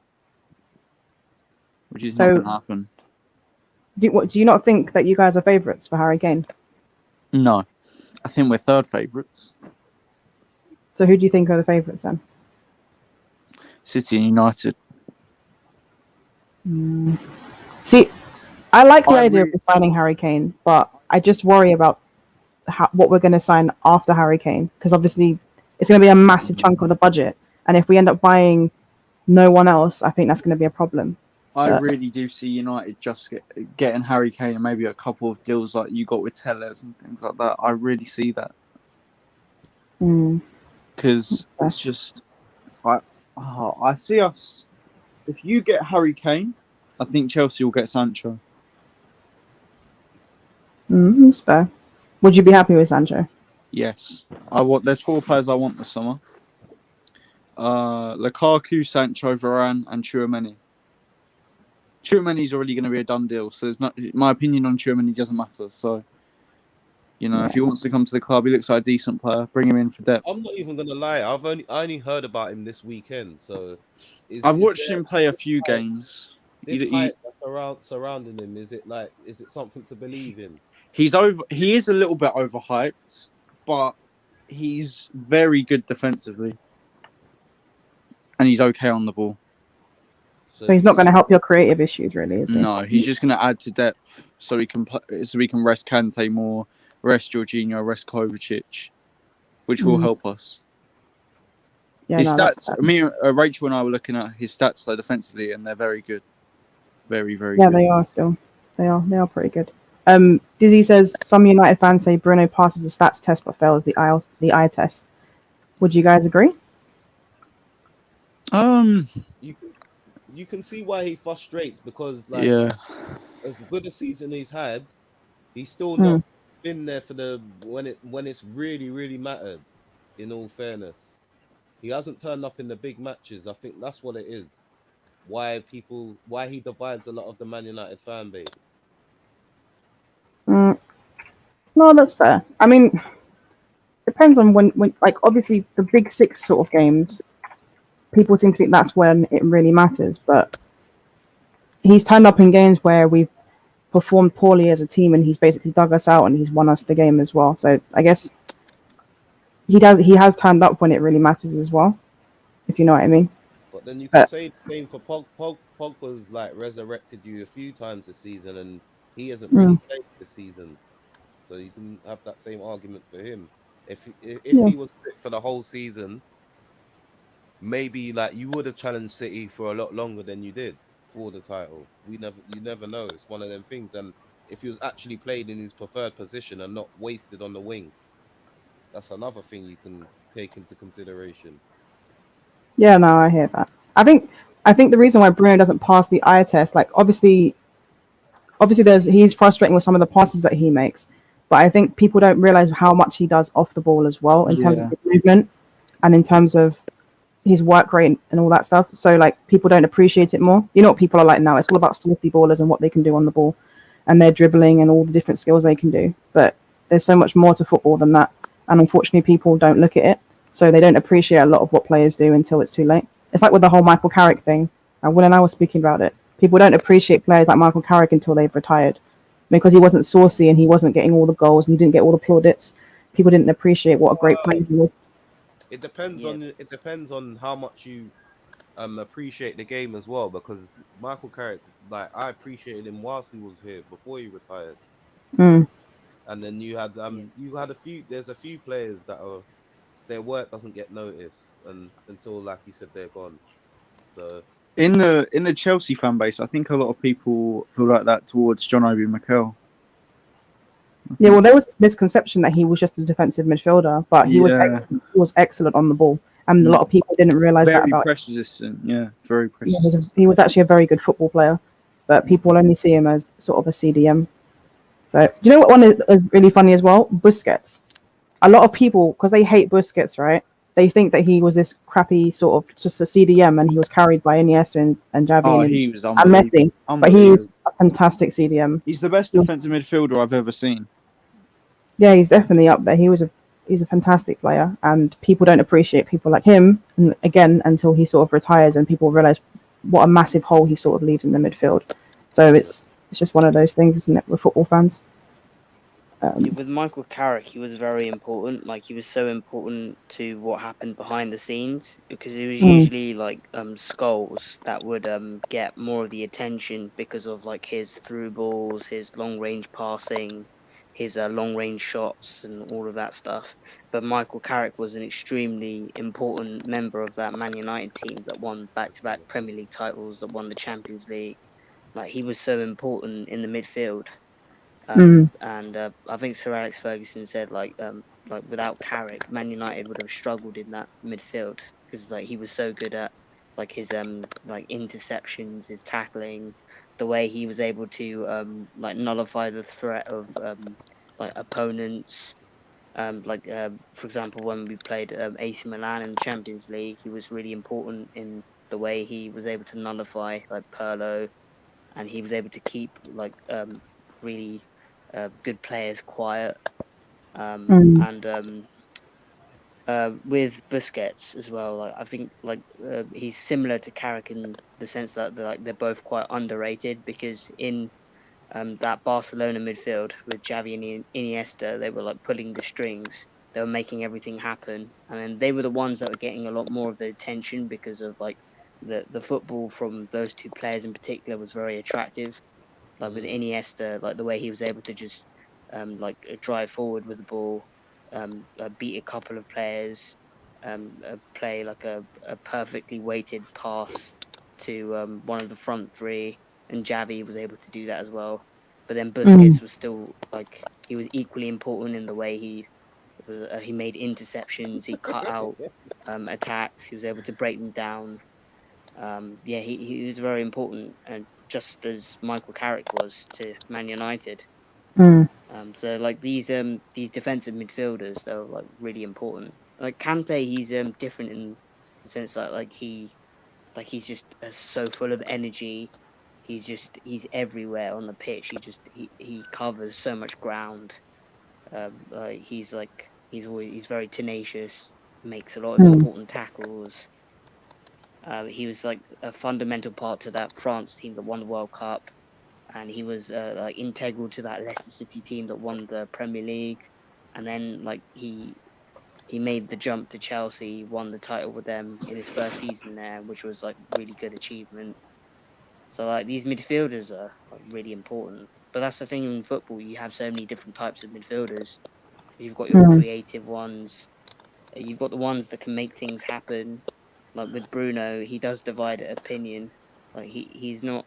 which is So- not going to happen. Do you not think that you guys are favourites for Harry Kane? No, I think we're third favourites. So who do you think are the favourites then? City and United. See, I like the I idea of signing Harry Kane, but I just worry about what we're going to sign after Harry Kane, because obviously it's going to be a massive chunk of the budget, and if we end up buying no one else, I think that's going to be a problem. I really do see United just getting Harry Kane and maybe a couple of deals like you got with Tellez and things like that. I really see that. Because it's just... I see us... If you get Harry Kane, I think Chelsea will get Sancho. That's fair. Would you be happy with Sancho? Yes. There's 4 players I want this summer. Lukaku, Sancho, Varane and Tchouaméni. Tchouaméni's already going to be a done deal, so my opinion on Tchouaméni doesn't matter. So, if he wants to come to the club, he looks like a decent player. Bring him in for depth. I'm not even gonna lie. I only heard about him this weekend, so I've watched him play a few games. This hype that's surrounding him, is it something to believe in? He is a little bit overhyped, but he's very good defensively, and he's okay on the ball. So he's not going to help your creative issues, really, is he? No, he's just going to add to depth, so we can rest Kante more, rest Jorginho, rest Kovacic, which will help us. Yeah, His stats. Rachel and I were looking at his stats though defensively, and they're very good, very, very. Yeah, good. they are still. They are pretty good. Dizzy says some United fans say Bruno passes the stats test but fails the eye test. Would you guys agree? You can see why he frustrates, because as good a season he's had, he's still not been there for when it's really, really mattered. In all fairness, he hasn't turned up in the big matches. I think that's what it is. Why he divides a lot of the Man United fan base. No, that's fair. I mean, depends on when like obviously the big 6 sort of games, people seem to think that's when it really matters. But he's turned up in games where we've performed poorly as a team, and he's basically dug us out, and he's won us the game as well. So I guess he has turned up when it really matters as well, if you know what I mean. But then you can say the same for Pogba's resurrected you a few times this season, and he hasn't really played this season. So you can have that same argument for him. If he was fit for the whole season, maybe you would have challenged City for a lot longer than you did for the title. You never know. It's one of them things. And if he was actually played in his preferred position and not wasted on the wing, that's another thing you can take into consideration. Yeah, no, I hear that. I think the reason why Bruno doesn't pass the eye test, obviously he's frustrating with some of the passes that he makes, but I think people don't realize how much he does off the ball as well in terms of his movement and in terms of his work rate and all that stuff. So people don't appreciate it more. You know what people are like now? It's all about saucy ballers and what they can do on the ball and their dribbling and all the different skills they can do. But there's so much more to football than that. And unfortunately, people don't look at it. So they don't appreciate a lot of what players do until it's too late. It's like with the whole Michael Carrick thing. Will and I was speaking about it. People don't appreciate players like Michael Carrick until they've retired, because he wasn't saucy and he wasn't getting all the goals and he didn't get all the plaudits. People didn't appreciate what a great player he was. It depends on how much you appreciate the game as well, because Michael Carrick, I appreciated him whilst he was here before he retired. And then you had there's a few players that their work doesn't get noticed until, like you said, they're gone. So In the Chelsea fan base, I think a lot of people feel like that towards John Obi Mikel. Yeah, well, there was this misconception that he was just a defensive midfielder, but he was excellent on the ball, and a lot of people didn't realize that very about him. press resistant. Yeah, very press Yeah, resistant. he was actually a very good football player, but people only see him as sort of a CDM. So, do you know what one is really funny as well? Busquets. A lot of people, because they hate Busquets, right? They think that he was this crappy sort of just a CDM, and he was carried by Iniesta and Xavi Oh, and he was Messi. But unbelievable. he's a fantastic CDM. He's the best defensive midfielder I've ever seen. Yeah, he's definitely up there. He's a fantastic player, and people don't appreciate people like him. And again, until he sort of retires, and people realize what a massive hole he sort of leaves in the midfield. So it's just one of those things, isn't it, with football fans? With Michael Carrick, he was very important. Like, he was so important to what happened behind the scenes, because it was usually like Scholes that would get more of the attention because of like his through balls, his long range passing, his long range shots, and all of that stuff. But Michael Carrick was an extremely important member of that Man United team that won back-to-back Premier League titles, that won the Champions League. Like, he was so important in the midfield. And I think Sir Alex Ferguson said like without Carrick, Man United would have struggled in that midfield, because like he was so good at like his like interceptions, his tackling, the way he was able to like nullify the threat of like opponents. For example, when we played AC Milan in the Champions League, he was really important in the way he was able to nullify like Pirlo, and he was able to keep like really good players quiet. And with Busquets as well, like I think like he's similar to Carrick in the sense that they're both quite underrated, because in that Barcelona midfield with Xavi and Iniesta, they were like pulling the strings. They were making everything happen, and then they were the ones that were getting a lot more of the attention because of like the football from those two players in particular was very attractive. Like with Iniesta, like the way he was able to just drive forward with the ball, beat a couple of players, play like a perfectly weighted pass to one of the front three, and Xavi was able to do that as well. But then Busquets was still like, he was equally important in the way he made interceptions, he cut out attacks, he was able to break them down. He was very important, and just as Michael Carrick was to Man United. So like these defensive midfielders, they're like really important. Like Kante, he's different in the sense that like he's just so full of energy. He's everywhere on the pitch. He covers so much ground. He's very tenacious. Makes a lot of important tackles. He was like a fundamental part to that France team that won the World Cup, and he was like integral to that Leicester City team that won the Premier League. And then like he made the jump to Chelsea, won the title with them in his first season there, which was like really good achievement. So like these midfielders are like really important. But that's the thing in football, you have so many different types of midfielders. You've got your creative ones, you've got the ones that can make things happen. Like with Bruno, he does divide opinion. Like he's not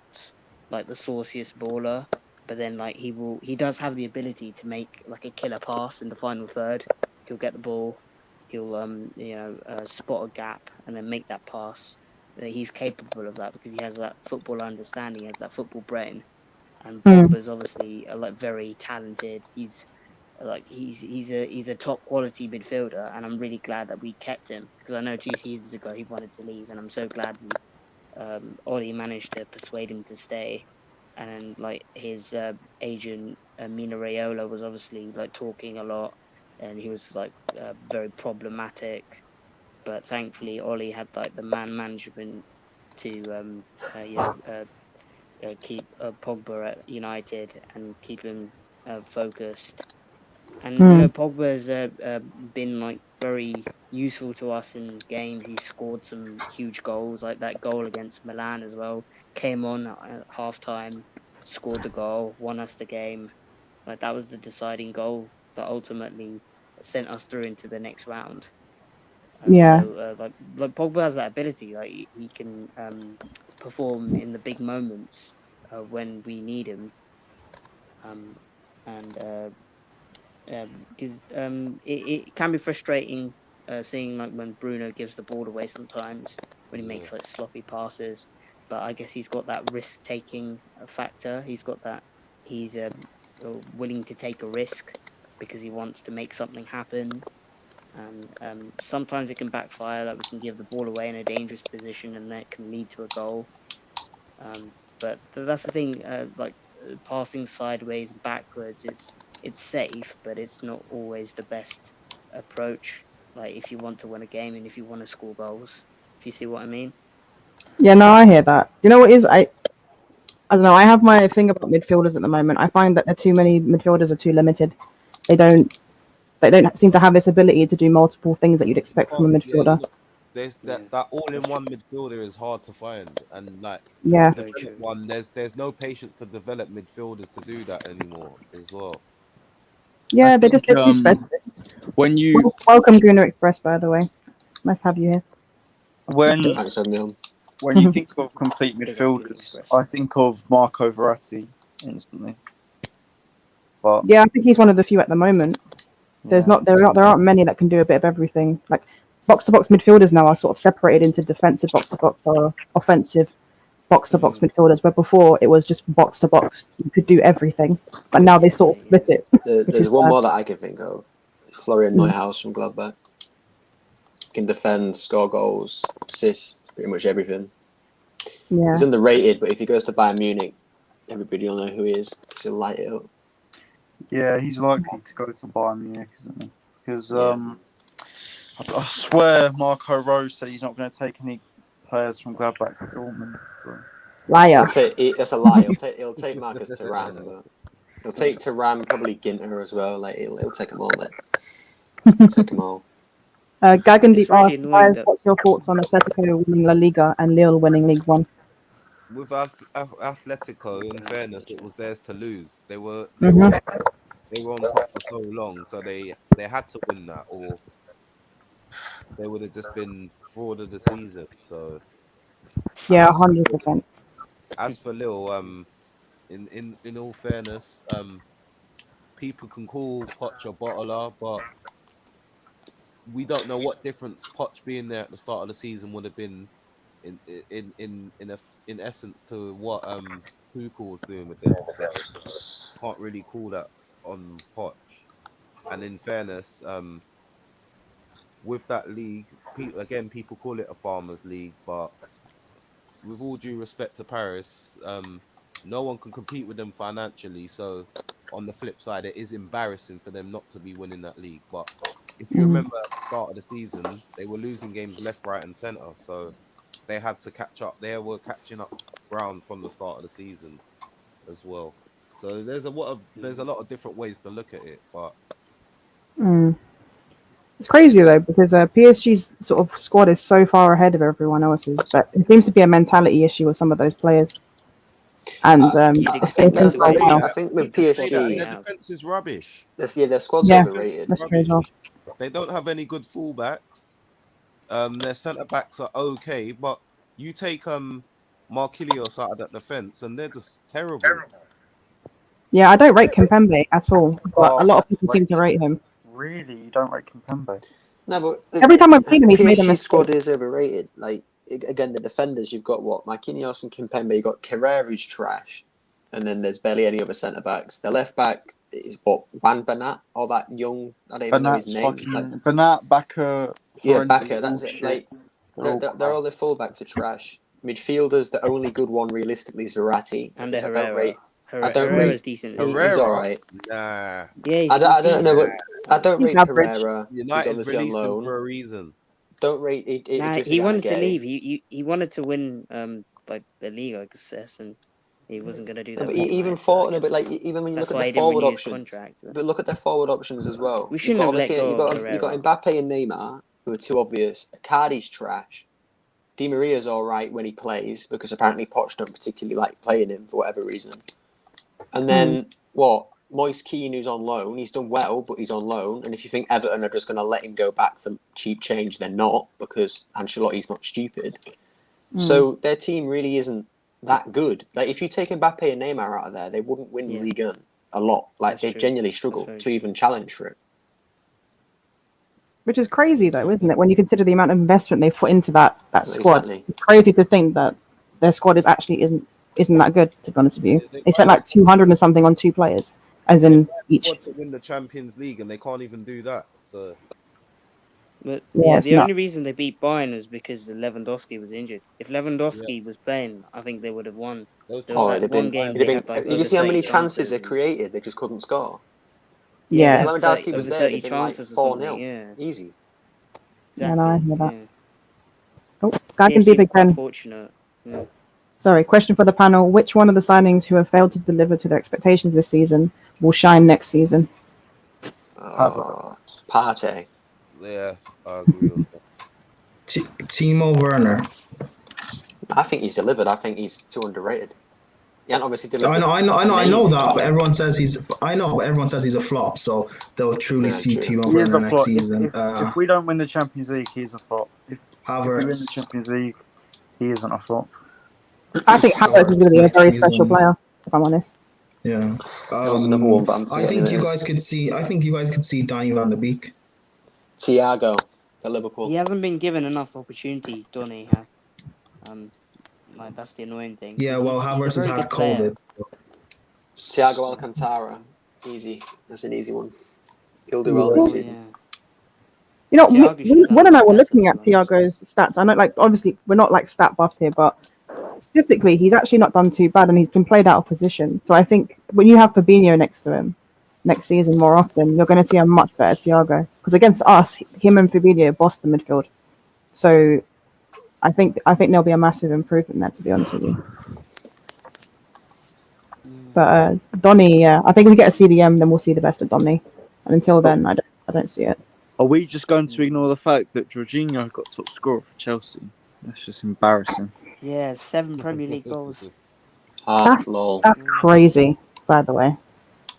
like the sauciest baller, but then like he does have the ability to make like a killer pass in the final third. He'll get the ball, he'll spot a gap and then make that pass. He's capable of that because he has that football understanding, he has that football brain. And Pogba's obviously like very talented. He's a top quality midfielder, and I'm really glad that we kept him, because I know 2 seasons ago he wanted to leave, and I'm so glad Ollie managed to persuade him to stay. And like his agent Mina Raiola was obviously like talking a lot, and he was like very problematic. But thankfully Ollie had like the man management to keep Pogba at United and keep him focused. And Pogba's been like very useful to us in games. He scored some huge goals, like that goal against Milan as well. Came on at half time, scored the goal, won us the game. Like that was the deciding goal that ultimately sent us through into the next round. Yeah. So like Pogba has that ability. Like he can perform in the big moments when we need him. And because it can be frustrating seeing like when Bruno gives the ball away sometimes when he Yeah. makes like sloppy passes. But I guess he's got that risk taking factor. He's got that he's willing to take a risk because he wants to make something happen. And sometimes it can backfire. Like we can give the ball away in a dangerous position, and that can lead to a goal. But that's the thing. Passing sideways and backwards, it's safe, but it's not always the best approach. Like if you want to win a game and if you want to score goals, if you see what I mean. Yeah, no, I hear that. You know what is I don't know. I have my thing about midfielders at the moment. I find that too many midfielders are too limited. They don't seem to have this ability to do multiple things that you'd expect from a midfielder. There's that all-in-one midfielder is hard to find, and like Yeah. to develop one, there's no patience to develop midfielders to do that anymore as well. Yeah, I they're think, too specialist. when you Welcome, Gooner Express, by the way. Nice to have you here. when Thanks, Emil. when you think of complete Big up, Gooner midfielders, Express. I think of Marco Verratti instantly. But Yeah, I think he's one of the few at the moment. There aren't many that can do a bit of everything. Like box to box midfielders now are sort of separated into defensive box to box or offensive box to box midfielders, where before it was just box to box. You could do everything, but now they sort of split it. There's one more that I can think of. Florian Neuhaus from Gladbach. Can defend, score goals, assist, pretty much everything. Yeah. He's underrated, but if he goes to Bayern Munich, everybody will know who he is because he'll light it up. yeah, he's likely to go to Bayern Munich, isn't he? Because Yeah. I swear Marco Rose said he's not going to take any players from Gladbach to Dortmund. So. Liar. That's a lie. He'll take Marcus Thuram, but he'll take Thuram, probably Ginter as well. Like he'll take them all. Take them all. Gagandeep It's really asked, annoying guys, that- what's your thoughts on Atletico winning La Liga and Lille winning League One? With Atletico, in fairness, it was theirs to lose. They were on top for so long, so they had to win that, or they would have just been fraud of the season. So Yeah, 100%. as for Lille, in all fairness, people can call Poch a bottler, but we don't know what difference Poch being there at the start of the season would have been in essence to what Tuchel was doing with them. So can't really call that on Poch. And in fairness, with that league, people call it a farmers league, but with all due respect to Paris, no one can compete with them financially. So on the flip side, it is embarrassing for them not to be winning that league. But if you remember at the start of the season, they were losing games left, right, and centre. So they had to catch up. They were catching up ground from the start of the season as well. So there's a lot of different ways to look at it. But It's crazy though, because PSG's sort of squad is so far ahead of everyone else's, but it seems to be a mentality issue with some of those players. And I think with PSG, their defense is rubbish. their squad's Yeah, overrated. that's true as well. They don't have any good fullbacks. Their centre backs are okay, but you take Marquinhos out of that defense, and they're just terrible. Yeah, I don't rate Kimpembe at all, but a lot of people seem to rate him. Really, you don't rate Kimpembe? No, but Every time I've played him, he's made a PSG mistake. squad is overrated. Like again, the defenders, you've got Marquinhos and Kimpembe. You've got Carrera, who's trash, and then there's barely any other centre backs. The left back is Juan Bernat, or that young. I don't even know his name. Bernat, Bakker. Yeah, Bakker. That's it. Like they're all the fullbacks are trash. Midfielders, the only good one realistically is Verratti. And I don't rate. Herrera's decent. He's all right. Nah. Yeah, I don't know, but I don't rate average. Pereira. United He's obviously on released him loan. for a reason. Don't rate it. He wanted to leave. He wanted to win like the league, I guess, and he wasn't going to do that. But even even when you look at the forward options, but look at their forward options as well. We shouldn't have let go. You've got Mbappe and Neymar, who are too obvious. Icardi's trash. Di Maria's all right when he plays because apparently Poch don't particularly like playing him for whatever reason. And then Moise Keane, who's on loan, he's done well, but he's on loan. And if you think Everton are just going to let him go back for cheap change, they're not, because Ancelotti's not stupid. So their team really isn't that good. Like, if you take Mbappe and Neymar out of there, they wouldn't win Yeah. Ligue 1 a lot. Like, That's they true. genuinely That's struggle very to true. even challenge for it. Which is crazy, though, isn't it? When you consider the amount of investment they've put into that squad, Exactly. it's crazy to think that their squad isn't that good. To be honest with you, Yeah, they spent like 200 and something on 2 players, as in each. Want to win the Champions League, and they can't even do that. So But Yeah, yeah, it's the only nuts. reason they beat Bayern is because Lewandowski was injured. If Lewandowski was playing, I think they would have won. those There was Oh, like it'd have one been. game It'd they have had like been. Did you over see how 30 many chances they and- created? They just couldn't score. Yeah. If they had Lewandowski 30 was over there, 30 they'd been like chances or 4-0. something, yeah. Easy. Yeah, no, I hear that. Yeah. Oh, Sky can PSG be were big quite Ben. fortunate. Yeah. Sorry, question for the panel: which one of the signings who have failed to deliver to their expectations this season will shine next season? Partey. yeah, I agree on that. Timo Werner. I think he's delivered. I think he's too underrated. He hasn't obviously delivered. I know that, but amazingly. everyone says he's. I know, but everyone says he's a flop. So they'll truly Yeah, see true. Timo He is Werner a next flop. season. If we don't win the Champions League, he's a flop. If we win the Havertz. Champions League, he isn't a flop. I think Havertz is going to be a next very special season. player, if I'm honest. Yeah. There was another one, but I'm I forgetting think who you it guys is. could see. I think you guys could see Danny Van de Beek. Thiago at Liverpool. He hasn't been given enough opportunity, Donny. Like that's the annoying thing. Yeah, well, He's a Havertz has very had good player. COVID. Thiago Alcantara. Easy. That's an easy one. He'll do well Oh, next season. yeah. You know, Thiago should have done Will and I much were better, looking at to be honest. Thiago's stats. I know, like, obviously, we're not like stat buffs here, but statistically, he's actually not done too bad, and he's been played out of position. So I think when you have Fabinho next to him next season more often, you're going to see a much better Thiago. Because against us, him and Fabinho bossed the midfield. So I think there'll be a massive improvement there, to be honest with you. But Donny, yeah, I think if we get a CDM, then we'll see the best of Donny. And until then, I don't see it. Are we just going to ignore the fact that Jorginho got top scorer for Chelsea? That's just embarrassing. Yeah, 7 Premier League goals. Lol. That's crazy, by the way.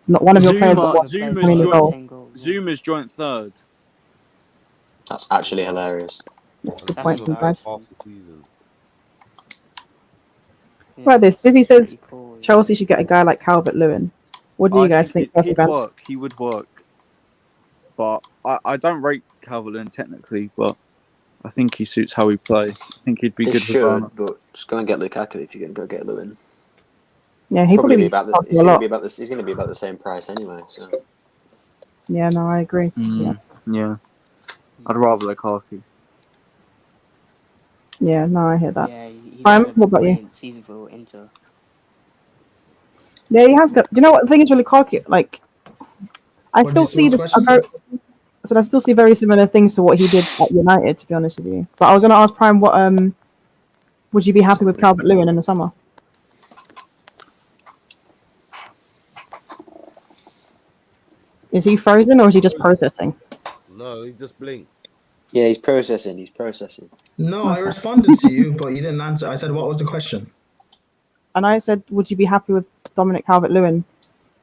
Not one of your players got Zuma's how many joint- goals. 10 goals. Yeah. Zuma's joint third. That's actually hilarious. That's the That's point, embarrassing. guys. Half the season. Yeah, Right, this Dizzy says pretty poor, yeah. Chelsea should get a guy like Calvert Lewin. What do you guys think? Chelsea He'd fans? work. He would work. But I don't rate Calvert-Lewin technically, but I think he suits how we play. I think he'd be They good with should, Werner. but just go and get Lukaku if you're going to go get Lewin. Yeah, he Probably probably be about the, cost he's a going to lot. be about this. He's going to be about the same price anyway. So Yeah, no, I agree. Mm. Yeah. I'd rather Lukaku. Yeah, no, I hear that. Yeah, he's Prime, had a what about you? brilliant season for Inter. Yeah, he has got. Do you know what the thing is with Lukaku? Like, I What still is see the this. question? So I still see very similar things to what he did at United. To be honest with you, but I was going to ask Prime, what would you be happy with Calvert Lewin in the summer? Is he frozen or is he just processing? No, he just blinked. yeah, he's processing. He's processing. No, I responded to you, but you didn't answer. I said, "What was the question?" And I said, would you be happy with Dominic Calvert Lewin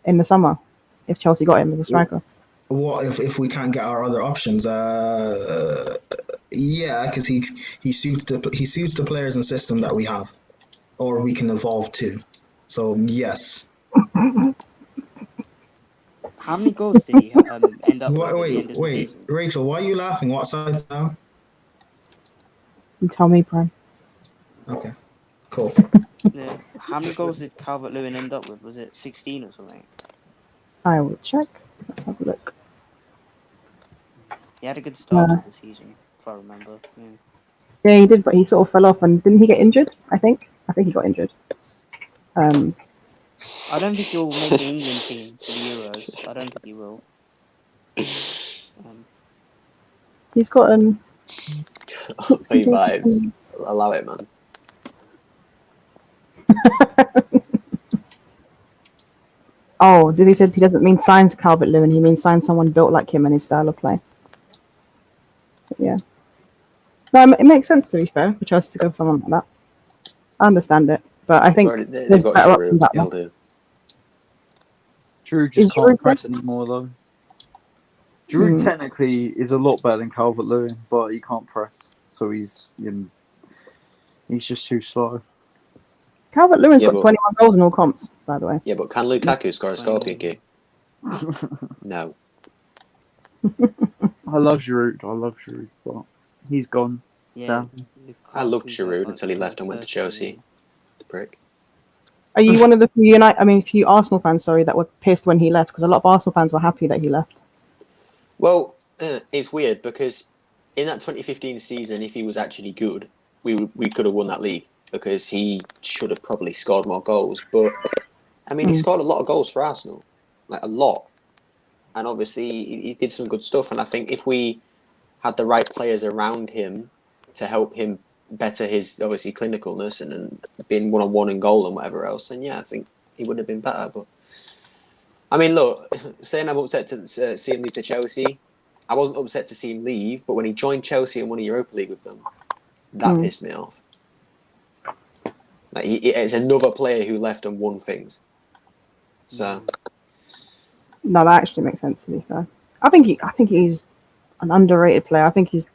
in the summer if Chelsea got him as a striker? What if we can't get our other options? Yeah, because he suits the players and system that we have, or we can evolve to. So yes. How many goals did he end up with at the end of the Wait, season? Rachel, why are you laughing? What side's now? You tell me, Prime. Okay, cool. Yeah. How many goals did Calvert Lewin end up with? Was it 16 or something? I will check. Let's have a look. He had a good start to the season, if I remember. Yeah. Yeah, he did, but he sort of fell off. And didn't he get injured? I think he got injured. I don't think he'll make the England team for the Euros. I don't think he will. He's got Hey, vibes. Allow it, man. Oh, did he said he doesn't mean signs Calvert Lewin? He means sign someone built like him and his style of play. But yeah. No, it makes sense to be fair for Chelsea to go for someone like that. I understand it, but I think They've there's got better Giroud. options out He'll there. do. Drew Is just Giroud can't press anymore though. Giroud Hmm. technically is a lot better than Calvert-Lewin, but he can't press, so he's just too slow. Calvert-Lewin's Yeah, got but 21 goals in all comps, by the way. yeah, but can Lukaku score a scorpion kick? No. I love Giroud, but he's gone. Yeah, Sadly. I loved Lukaku's at, Giroud like, until he left and went to 30 Chelsea. million. The prick. Are you one of the few Arsenal fans, sorry, that were pissed when he left? Because a lot of Arsenal fans were happy that he left. Well, it's weird because in that 2015 season, if he was actually good, we could have won that league because he should have probably scored more goals. But I mean, he scored a lot of goals for Arsenal, like a lot, and obviously he did some good stuff. And I think if we had the right players around him to help him better his obviously clinicalness and being one-on-one in goal and whatever else, then yeah, I think he would have been better. But I mean, look, saying I'm upset to see him leave to Chelsea, I wasn't upset to see him leave, but when he joined Chelsea and won a Europa League with them, that pissed me off. Like it's another player who left and won things. So No, that actually makes sense, to be fair. I think he's an underrated player. I think he's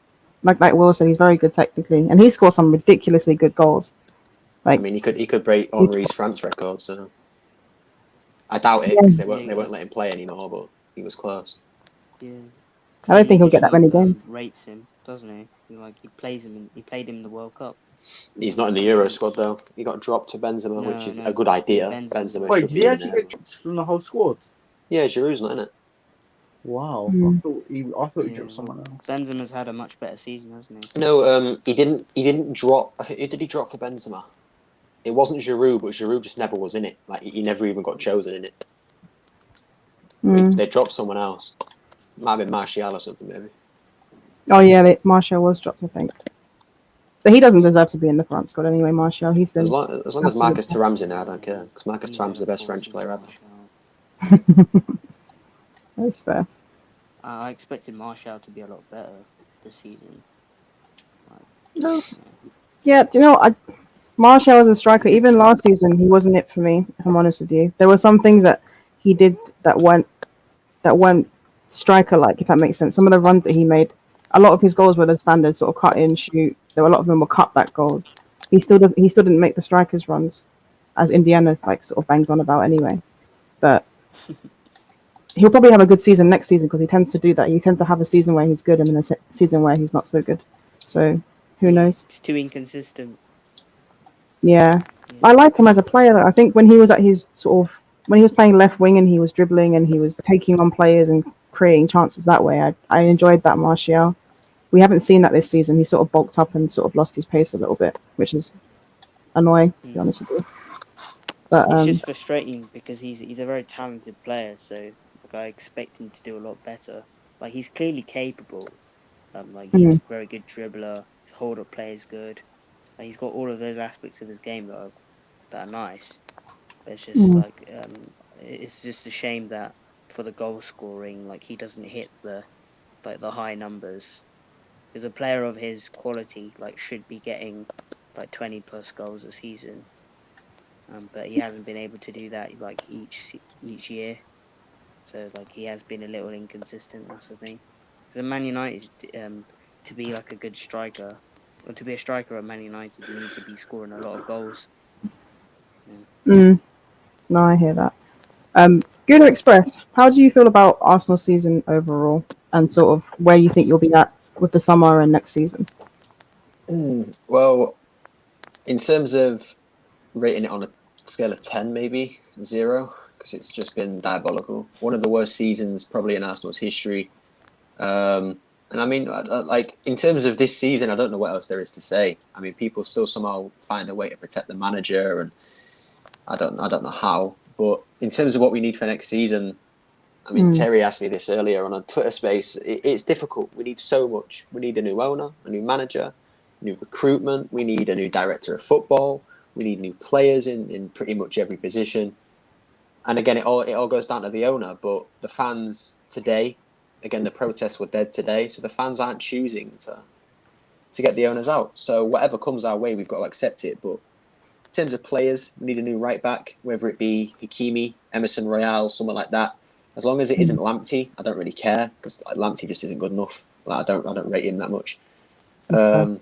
like Will said, he's very good technically, and he scored some ridiculously good goals. I mean, he could break Henry's France record. So I doubt it because they won't let him play anymore. But he was close. Yeah. I don't think he'll get that many Team games. rates him, doesn't he? He plays him. He played him in the World Cup. He's not in the Euro squad though. He got dropped to Benzema, No, which is no, a good idea. Benzema. Wait, should did be he in actually there. get dropped from the whole squad? Yeah, Giroud's not in it. Wow, Mm. I thought he Yeah, dropped someone else. Benzema's had a much better season, hasn't he? No, he didn't drop. I think who did he drop for Benzema? It wasn't Giroud, but Giroud just never was in it. Like he never even got chosen in it. Mm. They dropped someone else. Might have been Martial or something, maybe. Oh yeah, Martial was dropped, I think. But he doesn't deserve to be in the France squad anyway. Martial, he's been As long as Marcus Thuram's in there, I don't care. Because Marcus Thuram's the best French player ever. That's fair. I expected Martial to be a lot better this season. No. Yeah, Martial as a striker, even last season, he wasn't it for me, if I'm honest with you. There were some things that he did that weren't striker-like, if that makes sense. Some of the runs that he made, a lot of his goals were the standard sort of cut in, shoot. A lot of them were cutback goals. He still didn't make the strikers' runs, as Indiana sort of bangs on about anyway. But he'll probably have a good season next season because he tends to do that. He tends to have a season where he's good and then a season where he's not so good. So who knows? It's too inconsistent. Yeah. I like him as a player. I think when he was at his when he was playing left wing and he was dribbling and he was taking on players and creating chances that way, I enjoyed that Martial. We haven't seen that this season. He sort of bulked up and sort of lost his pace a little bit, which is annoying, to be honest with you. But It's just frustrating because he's a very talented player, so I expect him to do a lot better. Like he's clearly capable. He's a very good dribbler. His hold-up play is good. He's got all of those aspects of his game that are nice. But it's just it's just a shame that for the goal scoring, he doesn't hit the high numbers. Because a player of his quality should be getting 20 plus goals a season. But he hasn't been able to do that each year. So he has been a little inconsistent. That's the thing. Because at Man United, to be a good striker, or to be a striker at Man United, you need to be scoring a lot of goals. No, I hear that. Gunnar Express, how do you feel about Arsenal season overall, and sort of where you think you'll be at with the summer and next season? Well, in terms of rating it on a scale of 10, maybe 0, because it's just been diabolical. One of the worst seasons probably in Arsenal's history. And I mean, in terms of this season, I don't know what else there is to say. I mean, people still somehow find a way to protect the manager, and I don't know how. But in terms of what we need for next season, I mean, Terry asked me this earlier on a Twitter space. It's difficult. We need so much. We need a new owner, a new manager, new recruitment. We need a new director of football. We need new players in pretty much every position. And again, it all goes down to the owner. But the fans today, again, the protests were dead today, so the fans aren't choosing to get the owners out. So whatever comes our way, we've got to accept it. But terms of players, we need a new right back, whether it be Hakimi, Emerson Royale, someone like that. As long as it isn't Lamptey, I don't really care because Lamptey just isn't good enough. Like, I don't rate him that much. And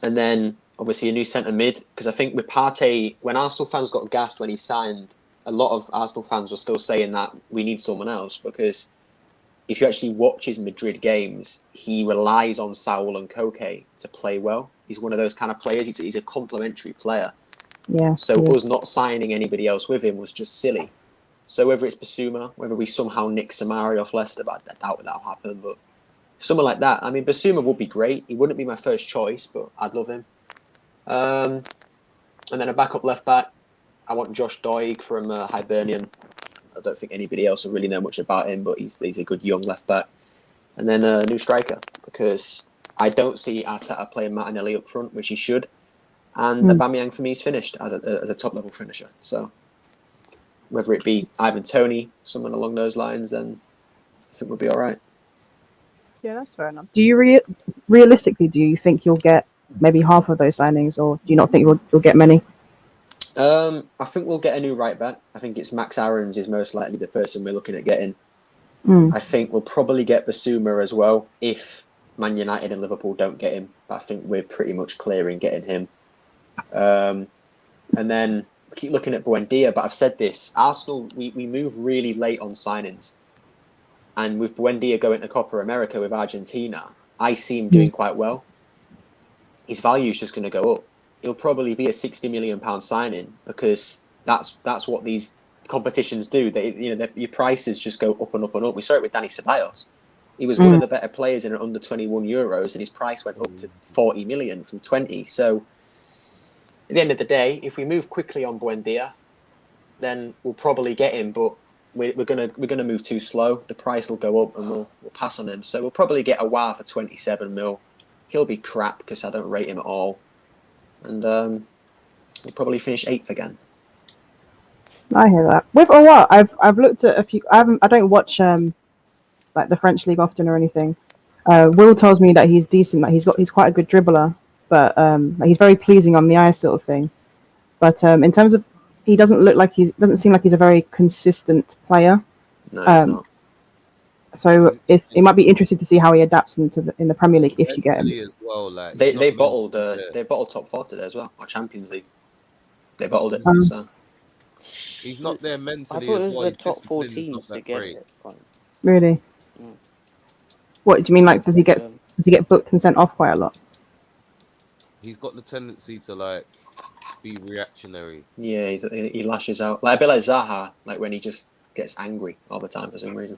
then obviously a new centre mid, because I think with Partey, when Arsenal fans got gassed when he signed, a lot of Arsenal fans were still saying that we need someone else, because if you actually watch his Madrid games, he relies on Saul and Koke to play well. He's one of those kind of players. He's a complementary player. Yeah. So us not signing anybody else with him was just silly. So whether it's Basuma, whether we somehow nick Samari off Leicester, but I doubt that'll happen. But someone like that, I mean, Basuma would be great. He wouldn't be my first choice, but I'd love him. And then a backup left back. I want Josh Doig from Hibernian. I don't think anybody else will really know much about him, but he's a good young left back. And then a new striker, because I don't see Arteta playing Martinelli up front, which he should. And Aubameyang for me is finished as a top level finisher. So whether it be Ivan Toney, someone along those lines, then I think we'll be all right. Yeah, that's fair enough. Do you realistically, do you think you'll get maybe half of those signings, or do you not think you'll get many? I think we'll get a new right back. I think it's Max Aarons is most likely the person we're looking at getting. I think we'll probably get Basuma as well if Man United and Liverpool don't get him. But I think we're pretty much clearing getting him. And then we keep looking at Buendia, but I've said this. Arsenal, we move really late on signings. And with Buendia going to Copa America with Argentina, I see him doing quite well. His value is just going to go up. It'll probably be a £60 million signing, because that's what these competitions do. Your prices just go up and up and up. We saw it with Dani Ceballos. He was one of the better players in under 21 euros, and his price went up to 40 million from 20. So at the end of the day, if we move quickly on Buendia, then we'll probably get him. But we're gonna move too slow. The price will go up, and we'll pass on him. So we'll probably get Aouar for 27 mil. He'll be crap because I don't rate him at all. And we'll probably finish 8th again. I hear that. With Aouar, I've looked at a few. I don't watch like the French league often or anything. Will tells me that he's decent. That he's quite a good dribbler, but like he's very pleasing on the eye, sort of thing. But in terms of, he doesn't seem like he's a very consistent player. No, he's not. So it might be interesting to see how he adapts in the Premier League if you get him. As well, like, They bottled top 4 today as well, or Champions League. They bottled it. So. He's not there mentally. I thought it as was well. the His top 4 discipline is not teams to that get great. it. Really? What do you mean? Like, does he get booked and sent off quite a lot? He's got the tendency to like be reactionary. Yeah, he lashes out, like a bit like Zaha, like when he just gets angry all the time for some reason.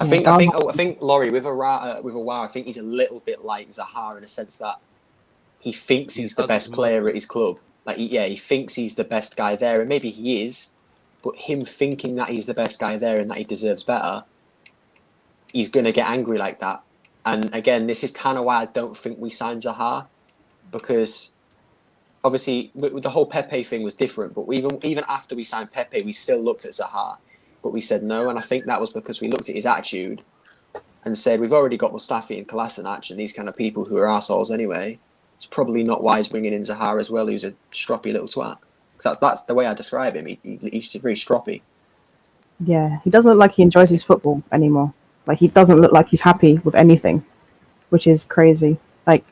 I think Laurie with Aouar, I think he's a little bit like Zaha in a sense that he thinks he's the best player at his club. Like, he thinks he's the best guy there, and maybe he is. But him thinking that he's the best guy there and that he deserves better, he's gonna get angry like that. And again, this is kind of why I don't think we signed Zaha, because obviously the whole Pepe thing was different. But even after we signed Pepe, we still looked at Zaha. But we said no, and I think that was because we looked at his attitude and said, we've already got Mustafi and Kolasinac and these kind of people who are arseholes anyway. It's probably not wise bringing in Zaha as well, who's a stroppy little twat. Because that's the way I describe him. He's very stroppy. Yeah, he doesn't look like he enjoys his football anymore. Like, he doesn't look like he's happy with anything, which is crazy. Like,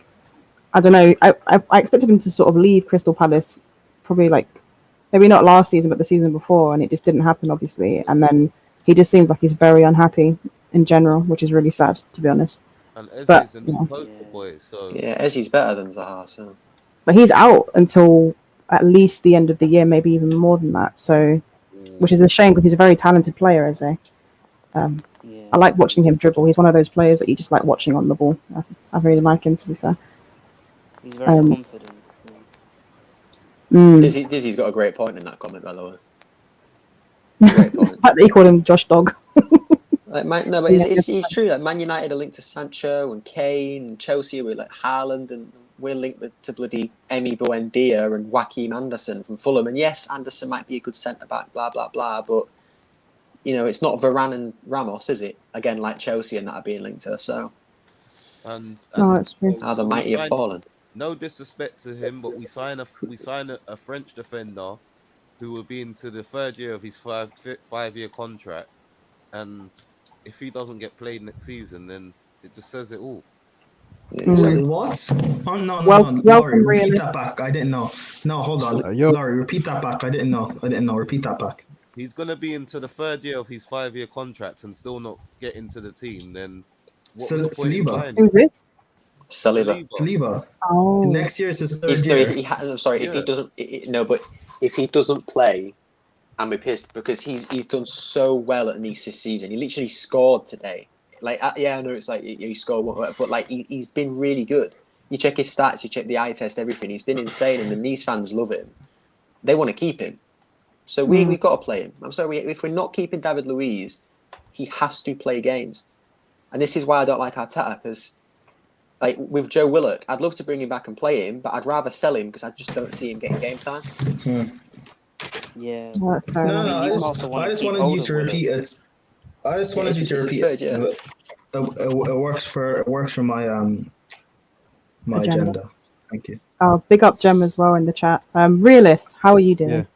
I don't know. I expected him to sort of leave Crystal Palace, probably like, maybe not last season, but the season before, and it just didn't happen, obviously. And then he just seems like he's very unhappy in general, which is really sad, to be honest. And Eze's a new poster boy, so yeah, Eze's better than Zaha. So, but he's out until at least the end of the year, maybe even more than that. So, which is a shame because he's a very talented player, Eze. I like watching him dribble. He's one of those players that you just like watching on the ball. I really like him, to be fair. He's very confident. Dizzy's got a great point in that comment, by the way. Great point. It's like they call him Josh Dog. It's true. Like, Man United are linked to Sancho and Kane, and Chelsea with like Haaland, and we're linked to bloody Emi Buendia and Joaquin Anderson from Fulham. And yes, Anderson might be a good centre back, blah blah blah, but it's not Varane and Ramos, is it? Again, like Chelsea and that are being linked to. So, No, it's true. how the mighty have fallen. no disrespect to him, but we sign a French defender who will be into the third year of his five-year contract, and if he doesn't get played next season, then it just says it all. Wait, what? Oh no, Welcome, Laurie, repeat Realist. that back. I didn't know. No, hold on, Yo, Laurie, repeat that back. I didn't know. Repeat that back. He's gonna be into the third year of his 5-year contract and still not get into the team. Then what was the point in Saliba. signing? Who's this? Saliba. Saliba. Oh, Next year is his third No, year. I'm sorry. If he Yeah. doesn't, no, but if he doesn't play, I'm be pissed because he's done so well at Nice this season. He literally scored today. Like, yeah, I know it's like he scored, but like he's been really good. You check his stats, you check the eye test, everything. He's been insane, and the Nice fans love him. They want to keep him, so we've got to play him. I'm sorry, if we're not keeping David Luiz, he has to play games, and this is why I don't like Arteta because. Like with Joe Willock, I'd love to bring him back and play him, but I'd rather sell him because I just don't see him getting game time. Yeah. well, that's fair No, enough. no, I Newcastle just wanna keep wanted hold you of to Willock. repeat it. I just wanted you to it's repeat third, it. yeah. It works for my my agenda. Thank you. Oh, big up Gem as well in the chat. Realist, how are you doing?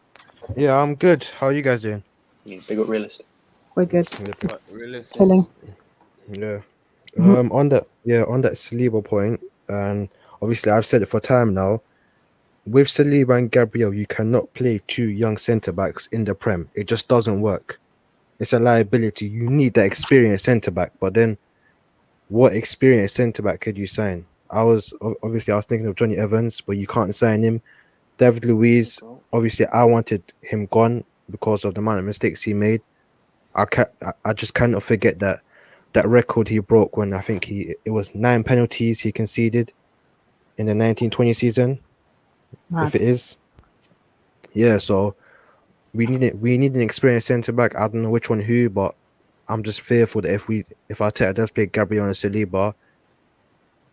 yeah, I'm good. How are you guys doing? Yeah, big up realist. We're good. Right, realistic. Chilling. Yeah. Mhm. On that Saliba point, and obviously I've said it for time now. With Saliba and Gabriel, you cannot play two young centre backs in the Prem. It just doesn't work. It's a liability. You need that experienced centre back. But then, what experienced centre back could you sign? I was thinking of Johnny Evans, but you can't sign him. David Luiz, obviously I wanted him gone because of the amount of mistakes he made. I just cannot forget that record he broke when I think it was 9 penalties he conceded in the 1920 season. Mad. If it is, yeah. So we need an experienced centre back. I don't know which one who, but I'm just fearful that if Arteta does play Gabriel and Saliba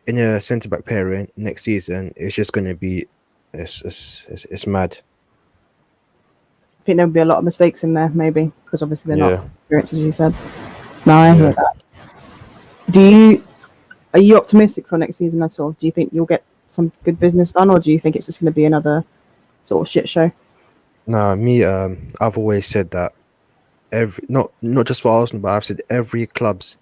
in a centre back pairing next season, it's just going to be it's mad. I think there'll be a lot of mistakes in there, maybe, because obviously they're Yeah. not experienced, as you said. No, I hear Yeah. that. Are you optimistic for next season at all? Do you think you'll get some good business done, or do you think it's just going to be another sort of shit show? No, me. I've always said that not just for Arsenal, but I've said every club's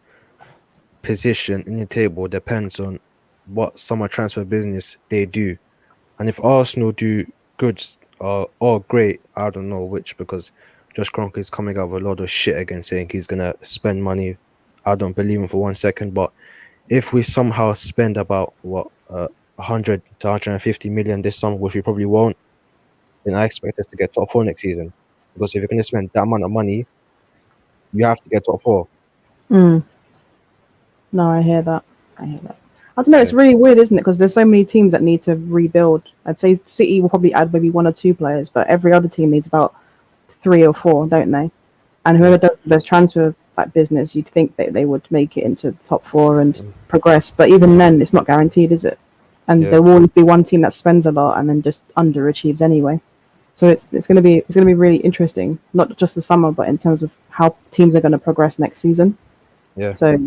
position in the table depends on what summer transfer business they do, and if Arsenal do good or great, I don't know which, because Josh Kroenke is coming out with a lot of shit again, saying he's gonna spend money. I don't believe him for 1 second, but if we somehow spend about 100 to 150 million this summer, which we probably won't, then I expect us to get top 4 next season. Because if you're going to spend that amount of money, you have to get top 4. No, I hear that. I don't know. It's really weird, isn't it? Because there's so many teams that need to rebuild. I'd say City will probably add maybe 1 or 2 players, but every other team needs about 3 or 4, don't they? And whoever does the best transfer business, you'd think that they would make it into the top 4 and progress. But even then, it's not guaranteed, is it? And there will always be one team that spends a lot and then just underachieves anyway. So it's going to be really interesting, not just the summer, but in terms of how teams are going to progress next season. Yeah. So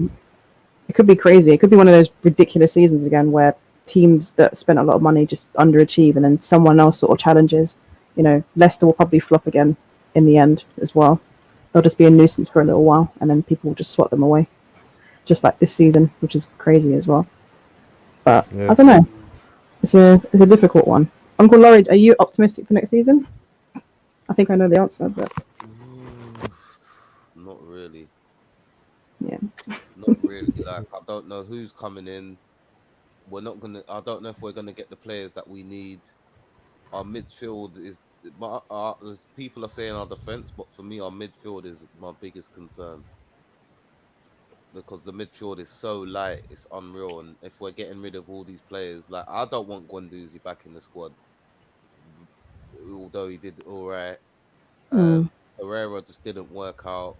it could be crazy. It could be one of those ridiculous seasons again where teams that spent a lot of money just underachieve, and then someone else sort of challenges. You know, Leicester will probably flop again in the end as well. They'll just be a nuisance for a little while, and then people will just swat them away, just like this season, which is crazy as well. But I don't know. It's a difficult one. Uncle Laurie, are you optimistic for next season? I think I know the answer, but Not really. yeah. Not really. Like, I don't know who's coming in. I don't know if we're gonna get the players that we need. Our midfield is. People are saying our defense, but for me, our midfield is my biggest concern. Because the midfield is so light, it's unreal. And if we're getting rid of all these players, like, I don't want Guendouzi back in the squad, although he did all right. Herrera just didn't work out,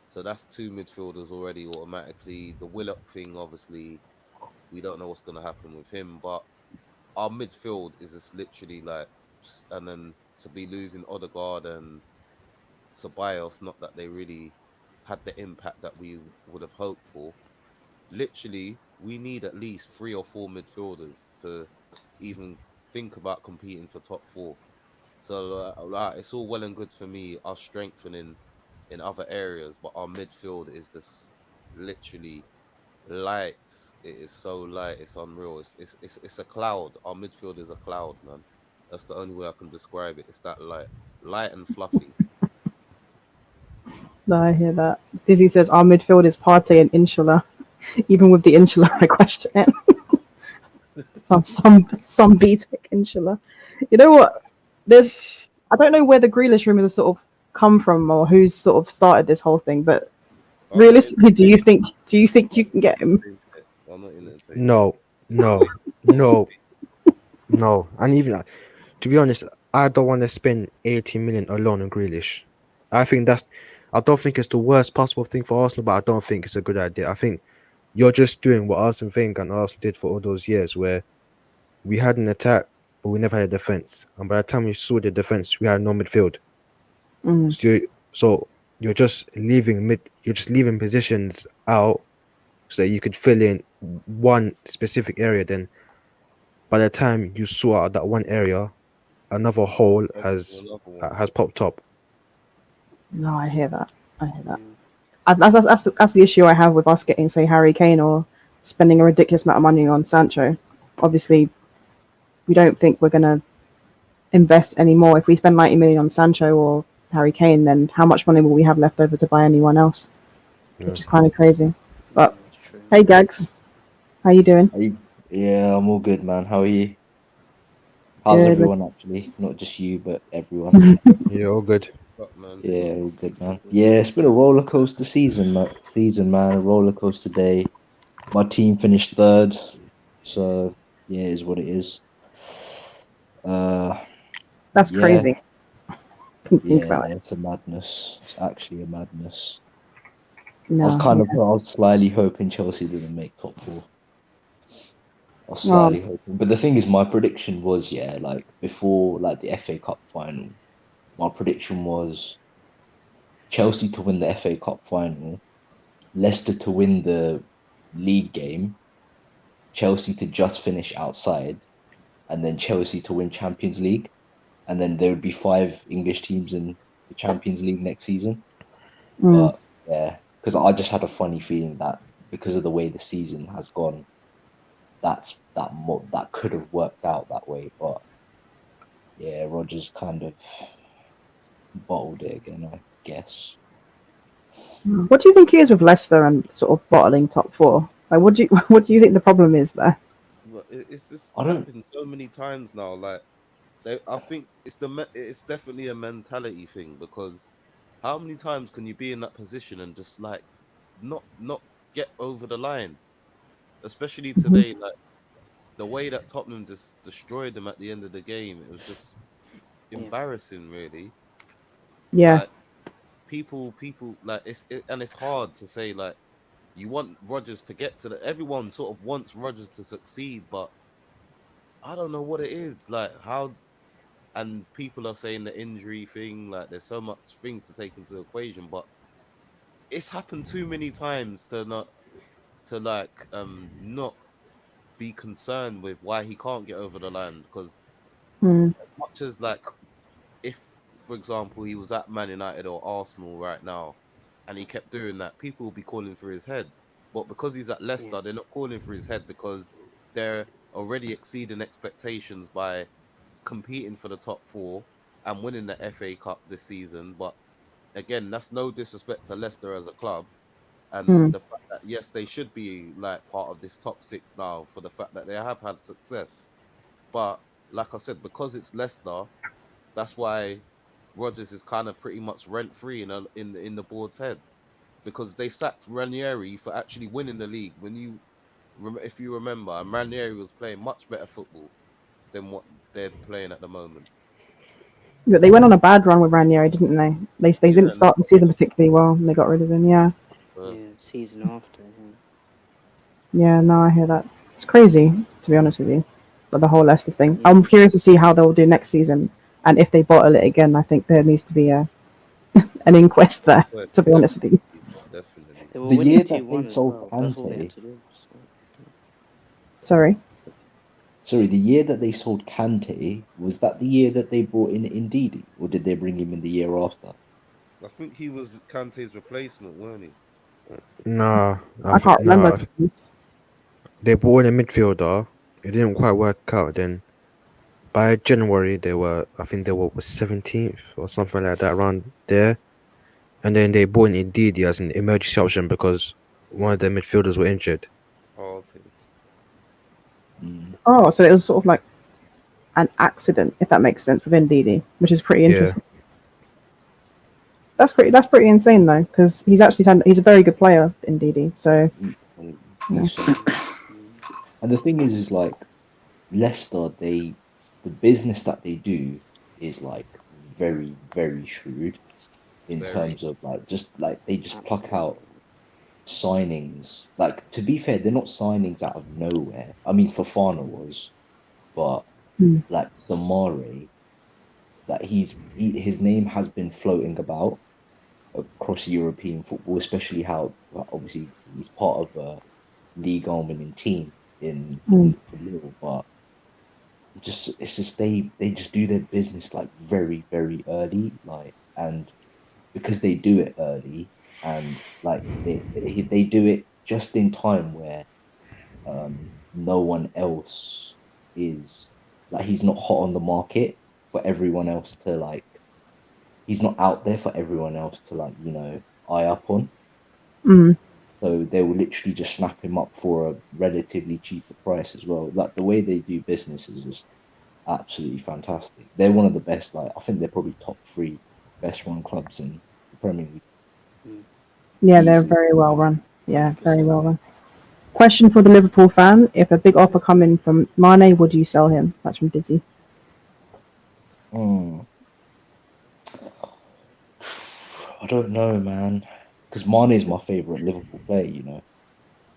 so that's 2 midfielders already automatically. The Willock thing, obviously, we don't know what's going to happen with him, but our midfield is just literally like, and then to be losing Odegaard and Ceballos, not that they really had the impact that we would have hoped for. Literally, we need at least 3 or 4 midfielders to even think about competing for top four. So like, it's all well and good for me us strengthening in other areas, but our midfield is just literally light. It is so light. It's unreal. It's a cloud. Our midfield is a cloud, man. That's the only way I can describe it. It's that light and fluffy. No, I hear that. Dizzy says our midfield is Partey and Inshallah. Even with the Inshallah, I question it. some B-Tech Inshallah. You know what? I don't know where the Grealish rumors have sort of come from or who's sort of started this whole thing, but realistically, do you think you can get him? I'm not in it. No. And even to be honest, I don't want to spend 80 million alone on Grealish. I don't think it's the worst possible thing for Arsenal, but I don't think it's a good idea. I think you're just doing what Arsene Wenger and Arsenal did for all those years, where we had an attack, but we never had a defense. And by the time we saw the defense, we had no midfield. So you're just leaving positions out so that you could fill in one specific area. Then by the time you sort out that one area, another hole has popped up. No, I hear that. That's the issue I have with us getting, say, Harry Kane or spending a ridiculous amount of money on Sancho. Obviously, we don't think we're going to invest any more. If we spend 90 million on Sancho or Harry Kane, then how much money will we have left over to buy anyone else? Yeah. Which is kind of crazy. But hey, Gags, how you doing? Yeah, I'm all good, man. How are you? How's Good. everyone, actually? Not just you, but everyone. Yeah, all good. Yeah, all good, man. Yeah, it's been a roller coaster season, man. A roller coaster day. My team finished third, so yeah, it is what it is. That's yeah. crazy. Think Yeah, about it. it's a madness. It's actually a madness. No, I was slightly hoping Chelsea didn't make top four. I was slightly hoping, but the thing is, my prediction was, like before, like the FA Cup final, my prediction was Chelsea to win the FA Cup final, Leicester to win the league game, Chelsea to just finish outside, and then Chelsea to win Champions League, and then there would be 5 English teams in the Champions League next season. But yeah, because I just had a funny feeling that because of the way the season has gone, that could have worked out that way. But yeah, Rodgers kind of bottled it again, I guess. What do you think it is with Leicester and sort of bottling top 4? Like, what do you think the problem is there? But it's just happened so many times now. Like, I think it's definitely a mentality thing, because how many times can you be in that position and just like not get over the line? Especially today, like the way that Tottenham just destroyed them at the end of the game, it was just embarrassing, really. Yeah. Like, people like it's hard to say, like, you want Rodgers to get to everyone sort of wants Rodgers to succeed, but I don't know what it is, like how. And people are saying the injury thing, like there's so much things to take into the equation, but it's happened too many times to not be concerned with why he can't get over the line. Because as much as, like, if for example he was at Man United or Arsenal right now and he kept doing that, people will be calling for his head. But because he's at Leicester, they're not calling for his head because they're already exceeding expectations by competing for the top 4 and winning the FA Cup this season. But again, that's no disrespect to Leicester as a club, and the fact that yes, they should be like part of this top 6 now for the fact that they have had success. But like I said, because it's Leicester, that's why Rodgers is kind of pretty much rent free in the board's head, because they sacked Ranieri for actually winning the league. If you remember, Ranieri was playing much better football than what they're playing at the moment. But they went on a bad run with Ranieri, didn't they? They didn't start the season particularly well, and they got rid of him. Yeah. Season after. Yeah, no, I hear that. It's crazy, to be honest with you, but the whole Leicester thing. I'm curious to see how they'll do next season, and if they bottle it again, I think there needs to be an inquest there. To be honest with you. Definitely. The year that they sold Kante. Sorry. Sorry, the year that they sold Kante, was that the year that they brought in Ndidi, or did they bring him in the year after? I think he was Kante's replacement, weren't he? Nah, I can't remember. nah. To be honest. They bought in a midfielder. It didn't quite work out. Then by January, I think they were 17th or something like that around there. And then they bought in Ndidi as an emergency option because one of their midfielders were injured. Oh, okay. Mm. Oh, so it was sort of like an accident, if that makes sense, with Ndidi, which is pretty Yeah. interesting. That's pretty insane though, because he's a very good player, Ndidi. So And the thing is like Leicester, the business that they do is like very, very shrewd in Very. terms of like they just pluck out signings. Like, to be fair, they're not signings out of nowhere. I mean, Fofana was, but like Samare, that his name has been floating about across European football, especially how obviously he's part of a league winning team in for Lille, but it's just they just do their business like very, very early, like, and because they do it early and like they do it just in time where no one else is, like, he's not hot on the market for everyone else to like, he's not out there for everyone else to like, you know, eye up on. So they will literally just snap him up for a relatively cheaper price as well. Like, the way they do business is just absolutely fantastic. They're one of the best, like, I think they're probably top 3 best run clubs in the Premier League. yeah, they're very well run. Yeah, very well run. Question for the Liverpool fan: if a big offer come in from Mane, would you sell him? That's from Dizzy. I don't know, man, because Mane is my favourite Liverpool player, you know,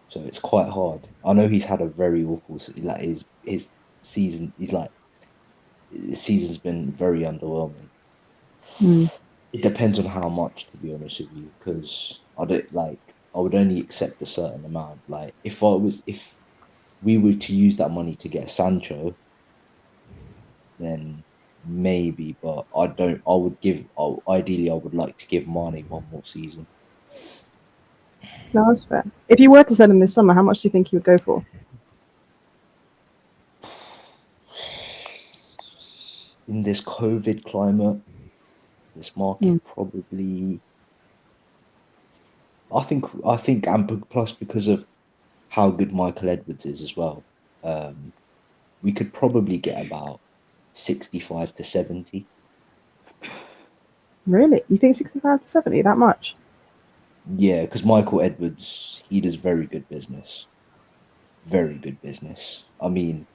so it's quite hard. I know he's had a very awful, like his season. His season's been very underwhelming. It depends on how much, to be honest with you, because I would only accept a certain amount. Like, if we were to use that money to get Sancho, then maybe, but ideally I would like to give Mane one more season. No, that's fair. If you were to sell him this summer, how much do you think you would go for? In this COVID climate, this market probably, I think, and plus because of how good Michael Edwards is as well, we could probably get about 65 to 70. Really? You think 65 to 70? That much? Yeah, because Michael Edwards, he does very good business. Very good business. I mean,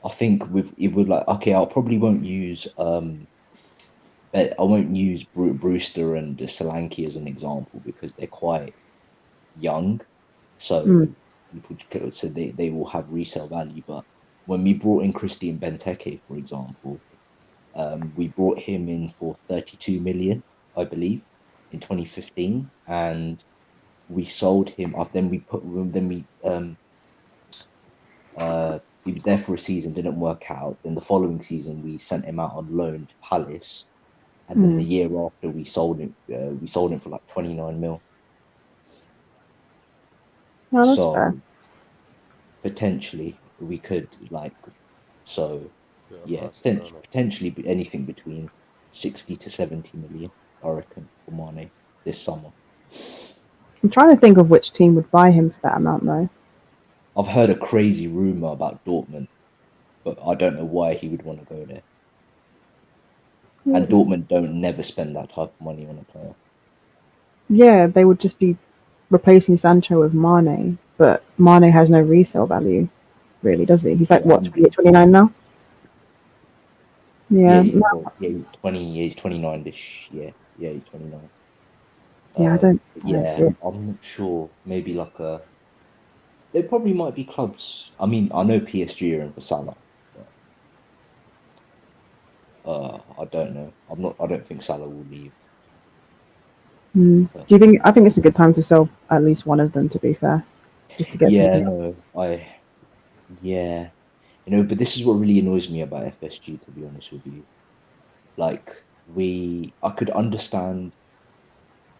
I think it would, like, okay, I probably won't use Brewster and Solanke as an example because they're quite young, so people so they will have resale value. But when we brought in Christian Benteke, for example, we brought him in for 32 million, I believe, in 2015, and we sold him. He was there for a season, didn't work out. Then the following season, we sent him out on loan to Palace, and then the year after, we sold him. We sold him for like 29 mil. No, that's So fair. potentially we could like, so yeah, nice, fair enough. potentially anything between 60 to 70 million, I reckon, for Mane this summer. I'm trying to think of which team would buy him for that amount, though. I've heard a crazy rumor about Dortmund, but I don't know why he would want to go there. And Dortmund don't never spend that type of money on a player. Yeah, they would just be replacing Sancho with Mane, but Mane has no resale value, really, does he? He's like, what, 29 now? Yeah. He's 20. He's 29 this year. Yeah, he's 29. Yeah, I don't see it. I'm not sure. Maybe like there probably might be clubs. I mean, I know PSG are in for Salah, but I don't know. I don't think Salah will leave. Do you think? I think it's a good time to sell at least one of them. To be fair, just to get. Yeah, no, You know, but this is what really annoys me about FSG, to be honest with you. Like, I could understand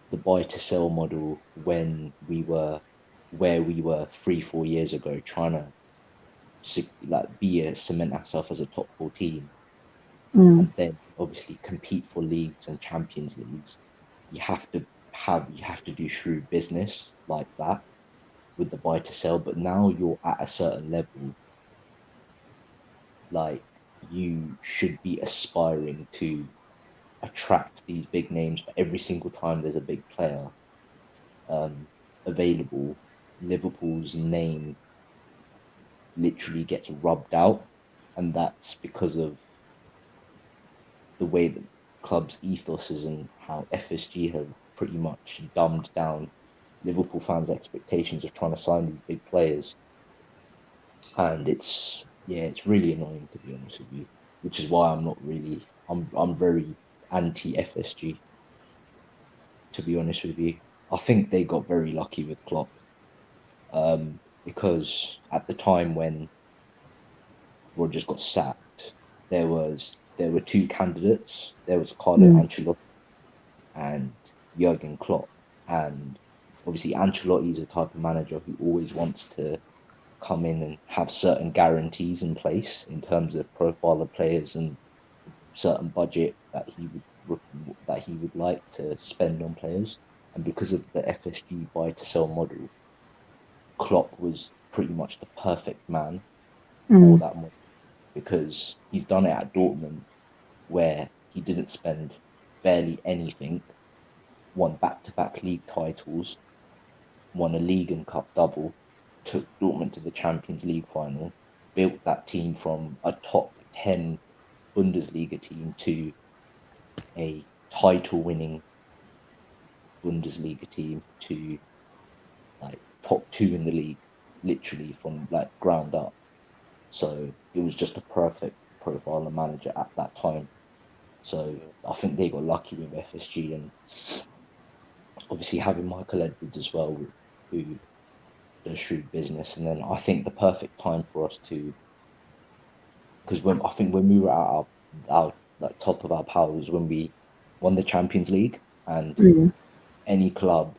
the buy to sell model when we were where we were 3-4 years ago, trying to cement ourselves as a top 4 team, Mm. and then obviously compete for leagues and Champions Leagues. You have to do shrewd business like that with the buy to sell. But now you're at a certain level, like you should be aspiring to attract these big names. But every single time there's a big player available, Liverpool's name literally gets rubbed out, and that's because of the way the club's ethos is and how FSG have pretty much dumbed down Liverpool fans' expectations of trying to sign these big players. And it's really annoying, to be honest with you, which is why I'm very anti FSG, to be honest with you. I think they got very lucky with Klopp, because at the time when Rodgers got sacked, there were 2 candidates. There was Carlo Ancelotti and Jurgen Klopp. And obviously Ancelotti is a type of manager who always wants to come in and have certain guarantees in place in terms of profile of players and certain budget that he would like to spend on players. And because of the FSG buy to sell model, Klopp was pretty much the perfect man for that model, because he's done it at Dortmund, where he didn't spend barely anything, won back-to-back league titles, won a league and cup double, took Dortmund to the Champions League final, built that team from a top 10 Bundesliga team to a title-winning Bundesliga team to like top 2 in the league, literally from like ground up. So it was just a perfect profile of manager at that time. So I think they got lucky with FSG, and obviously having Michael Edwards as well, who does shrewd business. And then I think the perfect time for us to, because when we were at our like top of our power was when we won the Champions League, and any club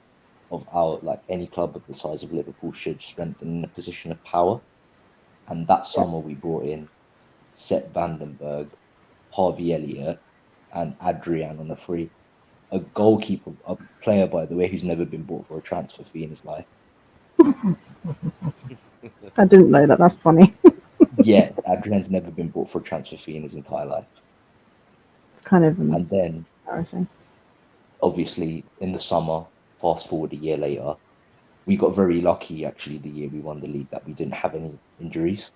of the size of Liverpool should strengthen in a position of power. And that summer we brought in Sepp Vandenberg, Harvey Elliott, and Adrian on a free. A goalkeeper, a player, by the way, who's never been bought for a transfer fee in his life. I didn't know that. That's funny. Yeah, Adrian's never been bought for a transfer fee in his entire life. It's kind of And then, embarrassing. obviously, in the summer, fast forward a year later, we got very lucky, actually, the year we won the league, that we didn't have any injuries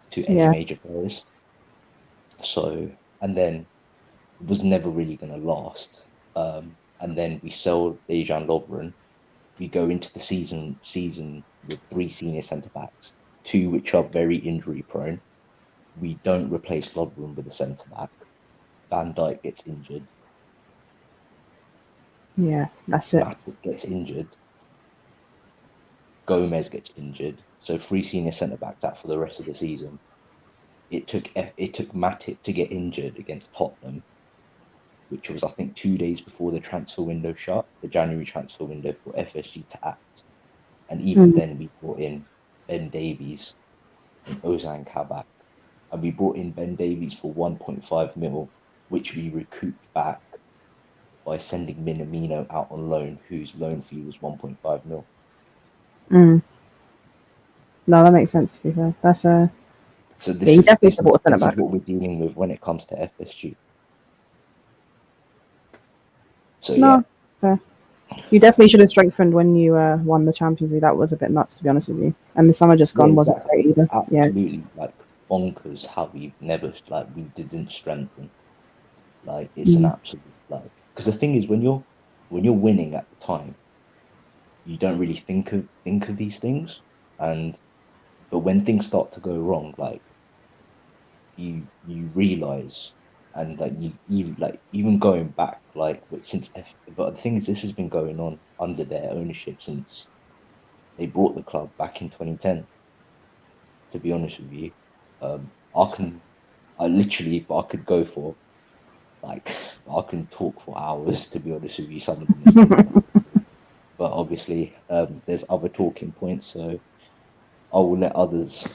to any major players. So, and then it was never really going to last. And then we sell Dejan Lovren. We go into the season with 3 senior centre-backs, 2 which are very injury-prone. We don't replace Lovren with a centre-back. Van Dijk gets injured. Yeah, that's it. Matip gets injured. Gomez gets injured. So 3 senior centre-backs out for the rest of the season. It took Matip to get injured against Tottenham, which was, I think, 2 days before the transfer window shut, the January transfer window, for FSG to act. And even then, we brought in Ben Davies and Ozan Kabak. And we brought in Ben Davies for 1.5 mil, which we recouped back by sending Minamino out on loan, whose loan fee was 1.5 mil. No, that makes sense, to be fair. That's a... So this is what we're dealing with when it comes to FSG. So no, fair. You definitely should have strengthened when you won the Champions League. That was a bit nuts, to be honest with you. And the summer just gone wasn't great either. Absolutely, like bonkers how we didn't strengthen. Like it's an absolute because the thing is when you're winning at the time, you don't really think of these things, but when things start to go wrong, like you realize. And even going back, but the thing is, this has been going on under their ownership since they bought the club back in 2010. To be honest with you, I could go for like I can talk for hours, to be honest with you. Some of them, but obviously there's other talking points, so I will let others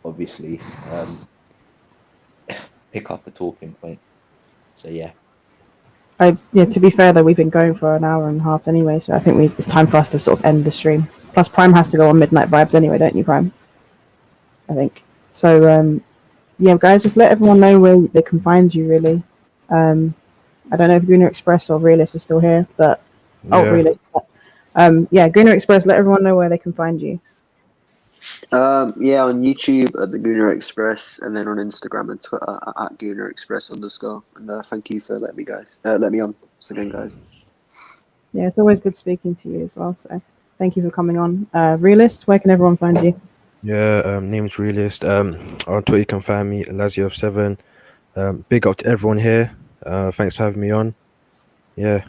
obviously pick up a talking point. So yeah. Yeah, to be fair though, we've been going for an hour and a half anyway, so I think it's time for us to sort of end the stream. Plus, Prime has to go on Midnight Vibes anyway, don't you, Prime? I think so. Yeah, guys, just let everyone know where they can find you. Really, I don't know if Gooner Express or Realist is still here, but Yeah. Realist. Yeah, Gooner Express. Let everyone know where they can find you. Yeah, on YouTube at the Gooner Express, and then on Instagram and Twitter at Gooner Express _. And thank you for letting me on once again, guys. Yeah, it's always good speaking to you as well. So thank you for coming on. Realist, where can everyone find you? Yeah, name's Realist. On Twitter you can find me Lazio7. Big up to everyone here. Thanks for having me on. Yeah.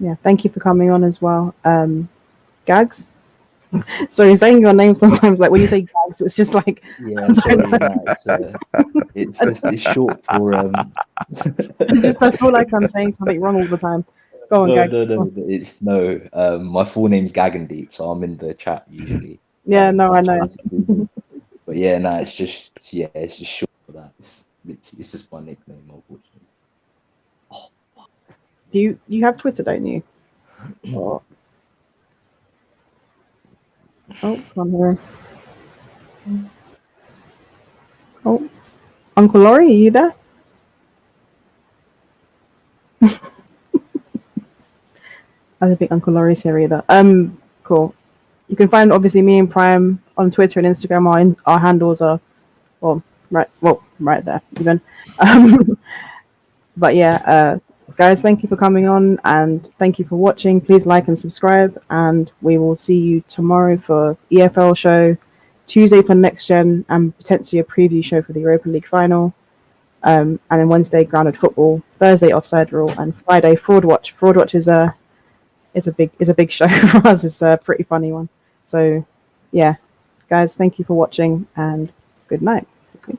Yeah, thank you for coming on as well. Gags. Sorry, saying your name sometimes, like when you say Gags, it's just like Yeah, sorry, it's short for I feel like I'm saying something wrong all the time. Go on, Gags. No. My full name's Gagandeep, so I'm in the chat usually. Yeah, no, I know. But yeah, no, it's just short for that. It's just my nickname, unfortunately. Do you have Twitter, don't you? Or... Oh, come here. Oh, Uncle Laurie, are you there? I don't think Uncle Laurie's here either. Cool. You can find obviously me and Prime on Twitter and Instagram. Our handles are right there even. But yeah, guys, thank you for coming on and thank you for watching. Please like and subscribe, and we will see you tomorrow for EFL show, Tuesday for Next Gen, and potentially a preview show for the Europa League final. And then Wednesday, Grounded Football, Thursday, Offside Rule, and Friday, Fraud Watch. Fraud Watch is a big show for us. It's a pretty funny one. So yeah, guys, thank you for watching and good night. Basically.